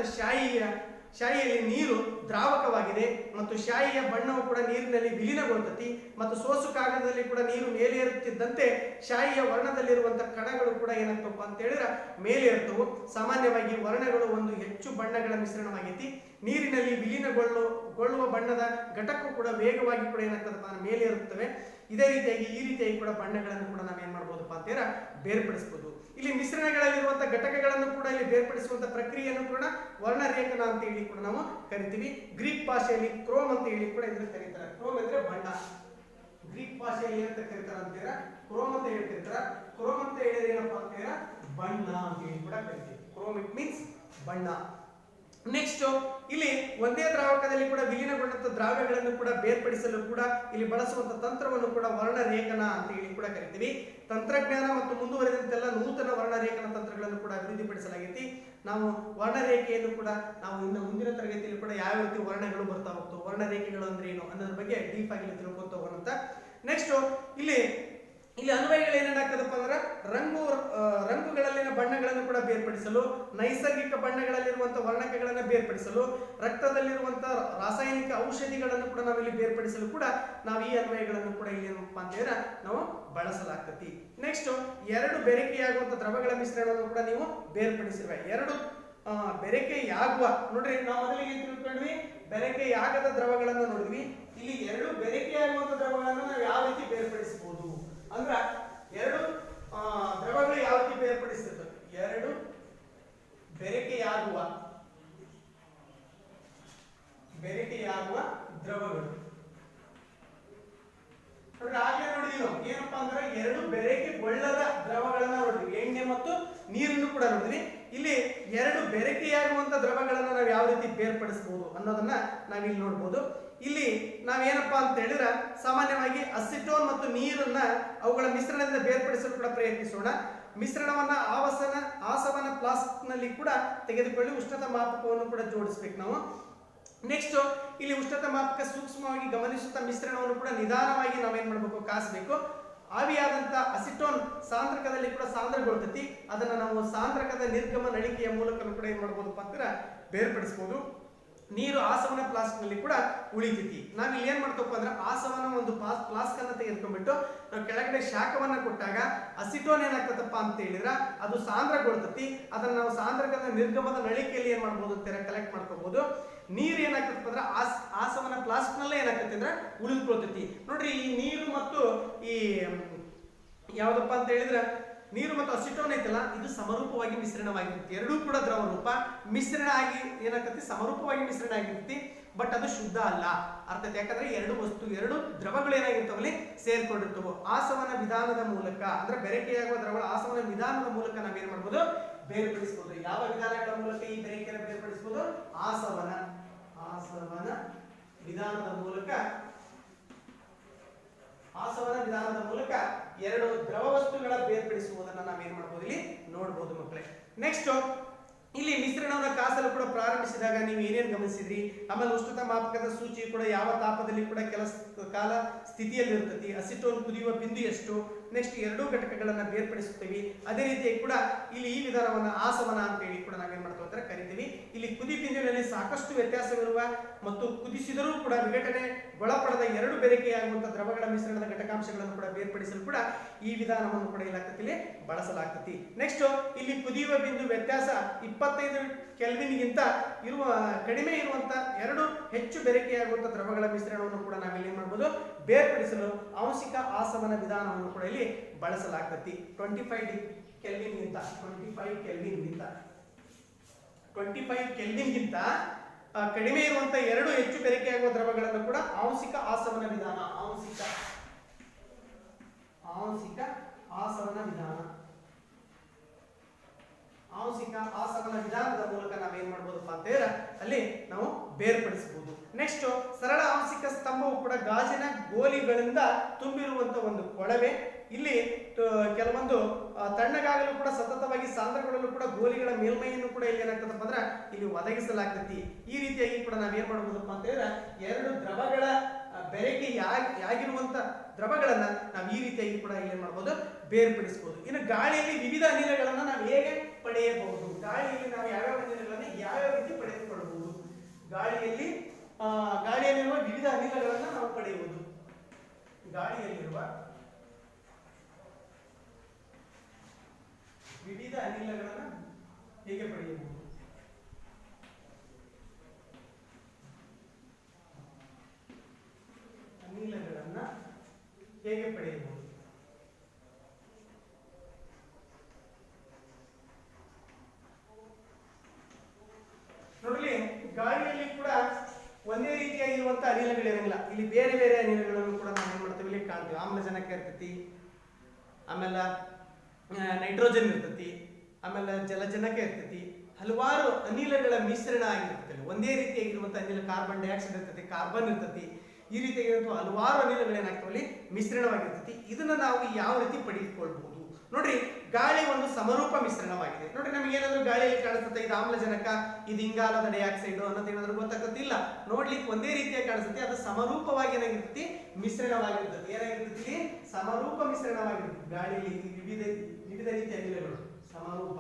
ಶಾಯಿಯಲ್ಲಿ ನೀರು ದ್ರಾವಕವಾಗಿದೆ ಮತ್ತು ಶಾಯಿಯ ಬಣ್ಣವು ಕೂಡ ನೀರಿನಲ್ಲಿ ವಿಲೀನಗೊಳ್ಳುತ್ತದೆ ಮತ್ತು ಸೋಸು ಕಾಗದದಲ್ಲಿ ಕೂಡ ನೀರು ಮೇಲೇರುತ್ತಿದ್ದಂತೆ ಶಾಯಿಯ ವರ್ಣದಲ್ಲಿರುವಂತಹ ಕಣಗಳು ಕೂಡ ಏನಾಗ್ತಪ್ಪ ಅಂತ ಹೇಳಿದ್ರೆ ಮೇಲೇರ್ತವು. ಸಾಮಾನ್ಯವಾಗಿ ವರ್ಣಗಳು ಒಂದು ಹೆಚ್ಚು ಬಣ್ಣಗಳ ಮಿಶ್ರಣವಾಗೈತಿ. ನೀರಿನಲ್ಲಿ ವಿಲೀನಗೊಳ್ಳುವ ಬಣ್ಣದ ಘಟಕವು ಕೂಡ ವೇಗವಾಗಿ ಕೂಡ ಏನಾಗ್ತದಪ್ಪ ಮೇಲೇರುತ್ತವೆ. ಇದೇ ರೀತಿಯಾಗಿ ಈ ರೀತಿಯಾಗಿ ಕೂಡ ಬಣ್ಣಗಳನ್ನು ಕೂಡ ನಾವೇನ್ ಮಾಡ್ಬೋದಪ್ಪ ಅಂತೀರ ಬೇರ್ಪಡಿಸಬಹುದು. ಇಲ್ಲಿ ಮಿಶ್ರಣಗಳಲ್ಲಿರುವಂತಹ ಘಟಕಗಳನ್ನು ಕೂಡ ಇಲ್ಲಿ ಬೇರ್ಪಡಿಸುವಂತಹ ಪ್ರಕ್ರಿಯೆಯನ್ನು ಕೂಡ ವರ್ಣರೇಖನ ಅಂತ ಹೇಳಿ ಕೂಡ ನಾವು ಕರಿತೀವಿ. ಗ್ರೀಕ್ ಭಾಷೆಯಲ್ಲಿ ಕ್ರೋಮ್ ಅಂತ ಹೇಳಿ ಕೂಡ ಇದನ್ನ ಕರೀತಾರೆ. ಕ್ರೋಮ್ ಅಂದ್ರೆ ಬಣ್ಣ. ಗ್ರೀಕ್ ಭಾಷೆಯಲ್ಲಿ ಏನಂತ ಕರೀತಾರ ಅಂತೀರ ಕ್ರೋಮ್ ಅಂತ ಹೇಳಿ ಕರೀತಾರ. ಕ್ರೋಮ್ ಅಂತ ಹೇಳಿದ್ರೆ ಏನಪ್ಪಾ ಅಂತೀರ ಬಣ್ಣ ಅಂತ ಹೇಳಿ ಕೂಡ ಕರಿತೀವಿ. ಕ್ರೋಮ್ ಇಟ್ ಮೀನ್ಸ್ ಬಣ್ಣ. ನೆಕ್ಸ್ಟ್ ಇಲ್ಲಿ ಒಂದೇ ದ್ರಾವಕದಲ್ಲಿ ಕೂಡ ವಿಲೀನಗೊಂಡಂತ ದ್ರಾವ್ಯಗಳನ್ನು ಕೂಡ ಬೇರ್ಪಡಿಸಲು ಕೂಡ ಇಲ್ಲಿ ಬಳಸುವಂತ ತಂತ್ರವನ್ನು ಕೂಡ ವರ್ಣರೇಖನ ಅಂತ ಹೇಳಿ ಕೂಡ ಕರಿತೀವಿ. ತಂತ್ರಜ್ಞಾನ ಮತ್ತು ಮುಂದುವರೆದಂತೆಲ್ಲ ನೂತನ ವರ್ಣರೇಖನ ತಂತ್ರಗಳನ್ನು ಕೂಡ ಅಭಿವೃದ್ಧಿಪಡಿಸಲಾಗೈತಿ. ನಾವು ವರ್ಣರೇಖೆಯನ್ನು ಕೂಡ ನಾವು ಇನ್ನು ಮುಂದಿನ ತರಗತಿಯಲ್ಲಿ ಕೂಡ ಯಾವ ರೀತಿ ವರ್ಣಗಳು ಬರ್ತಾ ಹೋಗ್ತವೆ, ವರ್ಣರೇಖೆಗಳು ಅಂದ್ರೆ ಏನು ಅನ್ನೋದ್ರ ಬಗ್ಗೆ ಡೀಪ್ ಆಗಿ ತಿಳ್ಕೊಂತ ಹೋಗೋಣ. ನೆಕ್ಸ್ಟ್ ಇಲ್ಲಿ ಅನ್ವಯಗಳು ಏನೇನಾಗ್ತದಪ್ಪ ಅಂದ್ರೆ ರಂಗುಗಳಲ್ಲಿನ ಬಣ್ಣಗಳನ್ನು ಕೂಡ ಬೇರ್ಪಡಿಸಲು, ನೈಸರ್ಗಿಕ ಬಣ್ಣಗಳಲ್ಲಿರುವಂತಹ ವರ್ಣಕಗಳನ್ನು ಬೇರ್ಪಡಿಸಲು, ರಕ್ತದಲ್ಲಿರುವಂತಹ ರಾಸಾಯನಿಕ ಔಷಧಿಗಳನ್ನು ಕೂಡ ನಾವಿಲ್ಲಿ ಬೇರ್ಪಡಿಸಲು ಕೂಡ ನಾವು ಈ ಅನ್ವಯಗಳನ್ನು ಕೂಡ ಇಲ್ಲಿ ಏನಪ್ಪಾ ಅಂತ ಹೇಳಿದ್ರೆ ನಾವು ಬಳಸಲಾಗ್ತತಿ. ನೆಕ್ಸ್ಟ್ ಎರಡು ಬೆರಕೆಯಾಗುವಂತಹ ದ್ರವಗಳ ಮಿಶ್ರಣವನ್ನು ಕೂಡ ನೀವು ಬೇರ್ಪಡಿಸಿರುವೆ. ಎರಡು ಬೆರಕೆಯಾಗುವ ನೋಡ್ರಿ ನಾವು ಮೊದಲಿಗೆ ತಿಳ್ಕೊಂಡ್ವಿ ಬೆರಕೆಯಾಗದ ದ್ರವಗಳನ್ನು ನೋಡಿದ್ವಿ. ಇಲ್ಲಿ ಎರಡು ಬೆರಕೆಯಾಗುವಂತಹ ದ್ರವಗಳನ್ನು ನಾವು ಯಾವ ರೀತಿ ಬೇರ್ಪಡಿಸಬಹುದು ಅಂದ್ರ ಎರಡು ದ್ರವಗಳು ಯಾವ ರೀತಿ ಬೇರ್ಪಡಿಸಿರ್ತವೆ. ಎರಡು ಬೆರಕೆಯಾಗುವ ದ್ರವಗಳು ನೋಡ್ರಿ ಆಗ್ಲೇ ನೋಡಿದ್ವಿ ಏನಪ್ಪಾ ಅಂದ್ರೆ ಎರಡು ಬೆರಕೆಗೊಳ್ಳದ ದ್ರವಗಳನ್ನ ನೋಡಿದ್ವಿ. ಎಣ್ಣೆ ಮತ್ತು ನೀರನ್ನು ಕೂಡ ನೋಡಿದ್ವಿ. ಇಲ್ಲಿ ಎರಡು ಬೆರಕೆಯಾಗುವಂತ ದ್ರವಗಳನ್ನ ನಾವು ಯಾವ ರೀತಿ ಬೇರ್ಪಡಿಸಬಹುದು ಅನ್ನೋದನ್ನ ನಾವಿಲ್ಲಿ ನೋಡ್ಬೋದು. ಇಲ್ಲಿ ನಾವೇನಪ್ಪಾ ಅಂತ ಹೇಳಿದ್ರೆ ಸಾಮಾನ್ಯವಾಗಿ ಅಸಿಟೋನ್ ಮತ್ತು ನೀರನ್ನ ಅವುಗಳ ಮಿಶ್ರಣದಿಂದ ಬೇರ್ಪಡಿಸಲು ಕೂಡ ಪ್ರಯತ್ನಿಸೋಣ. ಮಿಶ್ರಣವನ್ನ ಆಸವನ ಫ್ಲಾಸ್ಕ್ ನಲ್ಲಿ ಕೂಡ ತೆಗೆದುಕೊಳ್ಳಿ ಉಷ್ಣತಾ ಮಾಪಕವನ್ನು ಕೂಡ ಜೋಡಿಸ್ಬೇಕು ನಾವು. ನೆಕ್ಸ್ಟ್ ಇಲ್ಲಿ ಉಷ್ಣತಾ ಮಾಪಕ ಸೂಕ್ಷ್ಮವಾಗಿ ಗಮನಿಸುತ್ತಾ ಮಿಶ್ರಣವನ್ನು ಕೂಡ ನಿಧಾನವಾಗಿ ನಾವೇನ್ ಮಾಡ್ಬೇಕು ಕಾಸಬೇಕು. ಆವಿಯಾದಂತ ಅಸಿಟೋನ್ ಸಾಂದ್ರಕದಲ್ಲಿ ಕೂಡ ಸಾಂದ್ರಗೊಳ್ತತಿ. ಅದನ್ನ ನಾವು ಸಾಂದ್ರಕದ ನಿರ್ಗಮ ನಳಿಕೆಯ ಮೂಲಕ ಕೂಡ ಏನ್ ಮಾಡ್ಬೋದಪ್ಪ ಅಂತೀರ ಬೇರ್ಪಡಿಸಬಹುದು. ನೀರು ಆಸವನ ಫ್ಲಾಸ್ಕ್ ನಲ್ಲಿ ಕೂಡ ಉಳಿತೈತಿ. ನಾವ್ ಇಲ್ಲಿ ಏನ್ ಮಾಡ್ತಪ್ಪ ಅಂದ್ರೆ ಆಸವನ ಒಂದು ಫ್ಲಾಸ್ಕ್ ಅನ್ನ ತೆಗೆದುಕೊಂಡ್ಬಿಟ್ಟು ನಾವು ಕೆಳಗಡೆ ಶಾಖವನ್ನ ಕೊಟ್ಟಾಗ ಅಸಿಟೋನ್ ಏನಾಗ್ತದಪ್ಪ ಅಂತ ಹೇಳಿದ್ರ ಅದು ಸಾಂದ್ರಗೊಳ್ತತಿ. ಅದನ್ನ ನಾವು ಸಾಂದ್ರಕದ ನಿರ್ಗಮದ ನಳಿಕೆಯಲ್ಲಿ ಏನ್ ಮಾಡ್ಬೋದು ಅಂತೀರ ಕಲೆಕ್ಟ್ ಮಾಡ್ಕೋಬಹುದು. ನೀರು ಏನಾಗ್ತದಪ್ಪ ಅಂದ್ರೆ ಆಸವನ ಫ್ಲಾಸ್ಕ್ ನಲ್ಲೇ ಏನಾಗ್ತತಿ ಅಂದ್ರೆ ಉಳಿದುಕೊಳ್ತೈತಿ. ನೋಡ್ರಿ ಈ ನೀರು ಮತ್ತು ಈ ಯಾವ್ದಪ್ಪ ಅಂತ ಹೇಳಿದ್ರೆ ನೀರು ಮತ್ತು ಅಸಿಟೋನ್ ಐತಲ್ಲ ಇದು ಸಮರೂಪವಾಗಿ ಮಿಶ್ರಣವಾಗಿರುತ್ತೆ. ಎರಡೂ ಕೂಡ ದ್ರವ ರೂಪ ಮಿಶ್ರಣ ಆಗಿ ಏನಾಗ್ತತಿ ಸಮರೂಪವಾಗಿ ಮಿಶ್ರಣ ಆಗಿರುತ್ತೆ. ಬಟ್ ಅದು ಶುದ್ಧ ಅಲ್ಲ ಅರ್ಥಾತ್ ಯಾಕಂದ್ರೆ ಎರಡು ದ್ರವಗಳು ಏನಾಗಿರ್ತಾವಲ್ಲಿ ಸೇರ್ಕೊಂಡಿರ್ತವೆ. ಆಸವನ ವಿಧಾನದ ಮೂಲಕ ಅಂದ್ರೆ ಬೆರಕೆಯಾಗುವ ದ್ರವಗಳ ಆಸವನ ವಿಧಾನದ ಮೂಲಕ ನಾವೇನ್ ಮಾಡ್ಬೋದು ಬೇರ್ಪಡಿಸಬಹುದು. ಯಾವ ವಿಧಾನಗಳ ಮೂಲಕ ಈ ಬೆರಕೆಯನ್ನು ಬೇರ್ಪಡಿಸಬಹುದು? ಆಸವನ ವಿಧಾನದ ಮೂಲಕ ಎರಡು ದ್ರವ ವಸ್ತುಗಳ ಬೇರ್ಪಡಿಸುವುದನ್ನ ನಾವೇನ್ ಮಾಡ್ಬೋದು ಇಲ್ಲಿ ನೋಡಬಹುದು ಮಕ್ಕಳೇ. ನೆಕ್ಸ್ಟ್ ಇಲ್ಲಿ ಮಿಶ್ರಣವನ್ನು ಕಾಸಲು ಕೂಡ ಪ್ರಾರಂಭಿಸಿದಾಗ ನೀವು ಏನೇನು ಗಮನಿಸಿದ್ರಿ, ಆಮೇಲೆ ಉಷ್ಣತಾ ಮಾಪಕದ ಸೂಚಿ ಕೂಡ ಯಾವ ತಾಪದಲ್ಲಿ ಕೂಡ ಕಾಲ ಸ್ಥಿತಿಯಲ್ಲಿ ಇರ್ತತಿ, ಅಸಿಟೋನ್ ಕುದಿಯುವ ಬಿಂದು ಎಷ್ಟು, ನೆಕ್ಸ್ಟ್ ಎರಡೂ ಘಟಕಗಳನ್ನ ಬೇರ್ಪಡಿಸುತ್ತೀವಿ. ಅದೇ ರೀತಿಯಾಗಿ ಕೂಡ ಇಲ್ಲಿ ಈ ವಿಧಾನವನ್ನ ಆಸವನ ಅಂತ ಹೇಳಿ ಕೂಡ ನಾವೇನ್ ಮಾಡ್ತೀವಿ ಅಂತ ಕರಿತೀವಿ. ಇಲ್ಲಿ ಕುದಿ ಬಿಂದುವಿನಲ್ಲಿ ಸಾಕಷ್ಟು ವ್ಯತ್ಯಾಸವಿರುವ ಮತ್ತು ಕುದಿಸಿದರೂ ಕೂಡ ವಿಘಟನೆಗೊಳಪಡದ ಎರಡು ಬೆರಕೆಯಾಗುವಂತಹ ದ್ರವಗಳ ಮಿಶ್ರಣದ ಘಟಕಾಂಶಗಳನ್ನು ಕೂಡ ಬೇರ್ಪಡಿಸಲು ಕೂಡ ಈ ವಿಧಾನವನ್ನು ಕೂಡ ಇಲ್ಲಿ ಬಳಸಲಾಗ್ತತಿ. ನೆಕ್ಸ್ಟ್ ಇಲ್ಲಿ ಕುದಿಯುವ ಬಿಂದು ವ್ಯತ್ಯಾಸ 25 ಕೆಲ್ವಿನ್ಗಿಂತ ಕಡಿಮೆ ಇರುವಂತ ಎರಡು ಹೆಚ್ಚು ಬೆರಕೆಯಾಗುವಂತಹ ದ್ರವಗಳ ಮಿಶ್ರಣವನ್ನು ಕೂಡ ನಾವಿಲ್ಲಿ ಏನ್ ಮಾಡ್ಬೋದು ಬೇರ್ಪಡಿಸಲು ಆಂಶಿಕ ಆಸವನ ವಿಧಾನವನ್ನು ಕೂಡ ಇಲ್ಲಿ ಬಳಸಲಾಗ್ತತಿ. 25 ಕೆಲ್ವಿನ್ಗಿಂತ ಕಡಿಮೆ ಇರುವಂತಹ ಎರಡು ಹೆಚ್ಚು ಬೆರಕೆಯಾಗುವ ದ್ರವಗಳನ್ನು ಕೂಡ ಆಂಶಿಕ ಆಸವನ ವಿಧಾನ ವಿಧಾನದ ಮೂಲಕ ನಾವೇನ್ ಮಾಡ್ಬೋದಪ್ಪ ಅಂತ ಹೇಳಿದ್ರೆ ಅಲ್ಲಿ ನಾವು ಬೇರ್ಪಡಿಸಬಹುದು. ನೆಕ್ಸ್ಟ್ ಸರಳ ಆಂಶಿಕ ಸ್ತಂಭವು ಕೂಡ ಗಾಜಿನ ಗೋಲಿಗಳಿಂದ ತುಂಬಿರುವಂತಹ ಒಂದು ಕೊಳವೆ. ಇಲ್ಲಿ ಕೆಲವೊಂದು ತಣ್ಣಗಾಗಲು ಕೂಡ ಸತತವಾಗಿ ಸಾಂದ್ರಗೊಳ್ಳಲು ಕೂಡ ಗೋಲಿಗಳ ಮೇಲ್ಮೈಯನ್ನು ಕೂಡ ಇಲ್ಲಿ ಏನಾಗ್ತದಪ್ಪ ಅಂದ್ರೆ ಇಲ್ಲಿ ಒದಗಿಸಲಾಗ್ತತಿ. ಈ ರೀತಿಯಾಗಿ ಕೂಡ ನಾವೇನ್ ಮಾಡಬಹುದಪ್ಪ ಅಂತ ಹೇಳಿದ್ರೆ ಎರಡು ದ್ರವಗಳ ಬೆರಕೆಯಾಗಿರುವಂತ ದ್ರವಗಳನ್ನ ನಾವು ಈ ರೀತಿಯಾಗಿ ಕೂಡ ಏನ್ ಮಾಡಬಹುದು ಬೇರ್ಪಡಿಸಬಹುದು. ಇನ್ನು ಗಾಳಿಯಲ್ಲಿ ವಿವಿಧ ಅನಿಲಗಳನ್ನ ನಾವು ಹೇಗೆ ಪಡೆಯಬಹುದು? ಗಾಳಿಯಲ್ಲಿ ನಾವು ಯಾವ್ಯಾವ ಅನಿಲಗಳನ್ನ ಯಾವ್ಯಾವ ರೀತಿ ಪಡೆದುಕೊಳ್ಳಬಹುದು? ಗಾಳಿಯಲ್ಲಿರುವ ವಿವಿಧ ಅನಿಲಗಳನ್ನ ನಾವು ಪಡೆಯುವುದು. ಗಾಳಿಯಲ್ಲಿರುವ ವಿವಿಧ ಅನಿಲಗಳನ್ನ ಹೇಗೆ ಪಡೆಯಬಹುದು? ಅನಿಲಗಳನ್ನ ಹೇಗೆ ಪಡೆಯಬಹುದು? ನೋಡ್ರಿ, ಗಾಳಿಯಲ್ಲಿ ಕೂಡ ಒಂದೇ ರೀತಿಯಾಗಿರುವಂತಹ ಅನಿಲಗಳಿರಂಗಿಲ್ಲ. ಇಲ್ಲಿ ಬೇರೆ ಬೇರೆ ಅನಿಲಗಳನ್ನು ಕೂಡ ನಾವು ಏನ್ ಮಾಡ್ತೀವಿ ಇಲ್ಲಿ ಕಾಣ್ತೀವಿ. ಆಮ್ಲಜನಕ ಇರ್ತೈತಿ, ಆಮೇಲೆ ನೈಟ್ರೋಜನ್ ಇರ್ತೈತಿ, ಆಮೇಲೆ ಜಲಜನಕ ಇರ್ತೈತಿ. ಹಲವಾರು ಅನಿಲಗಳ ಮಿಶ್ರಣ ಆಗಿರ್ತೈತಿ. ಒಂದೇ ರೀತಿಯಾಗಿರುವಂತಹ ಅನಿಲ ಕಾರ್ಬನ್ ಡೈಆಕ್ಸೈಡ್ ಇರ್ತೈತಿ, ಕಾರ್ಬನ್ ಇರ್ತೈತಿ. ಈ ರೀತಿಯಾಗಿರುವಂತಹ ಹಲವಾರು ಅನಿಲಗಳು ಏನಾಗ್ತಾವಲ್ಲಿ ಮಿಶ್ರಣವಾಗಿರ್ತೈತಿ. ಇದನ್ನ ನಾವು ಯಾವ ರೀತಿ ಪಡೆದುಕೊಳ್ಬಹುದು? ನೋಡ್ರಿ, ಗಾಳಿ ಒಂದು ಸಮರೂಪ ಮಿಶ್ರಣವಾಗಿದೆ. ನೋಡ್ರಿ, ನಮಗೆ ಏನಾದ್ರು ಗಾಳಿಯಲ್ಲಿ ಕಾಣಿಸುತ್ತೆ ಇದು ಆಮ್ಲಜನಕ, ಇದು ಇಂಗಾಲದ ಡೈಆಕ್ಸೈಡ್ ಅನ್ನೋದು ಏನಾದ್ರು ಗೊತ್ತಾಗತ್ತಿಲ್ಲ. ನೋಡ್ಲಿಕ್ಕೆ ಒಂದೇ ರೀತಿಯಾಗಿ ಕಾಣಿಸುತ್ತೆ, ಅದು ಸಮರೂಪವಾಗಿ ಏನಾಗಿರ್ತೈತಿ ಮಿಶ್ರಣವಾಗಿರ್ತೈತಿ. ಏನಾಗಿರ್ತೈತಿ? ಸಮರೂಪ ಮಿಶ್ರಣವಾಗಿರ್ತೈತಿ. ಗಾಳಿಯಲ್ಲಿ ವಿವಿಧ ರೀತಿಯ ಅನಿಲಗಳು ಸಮರೂಪ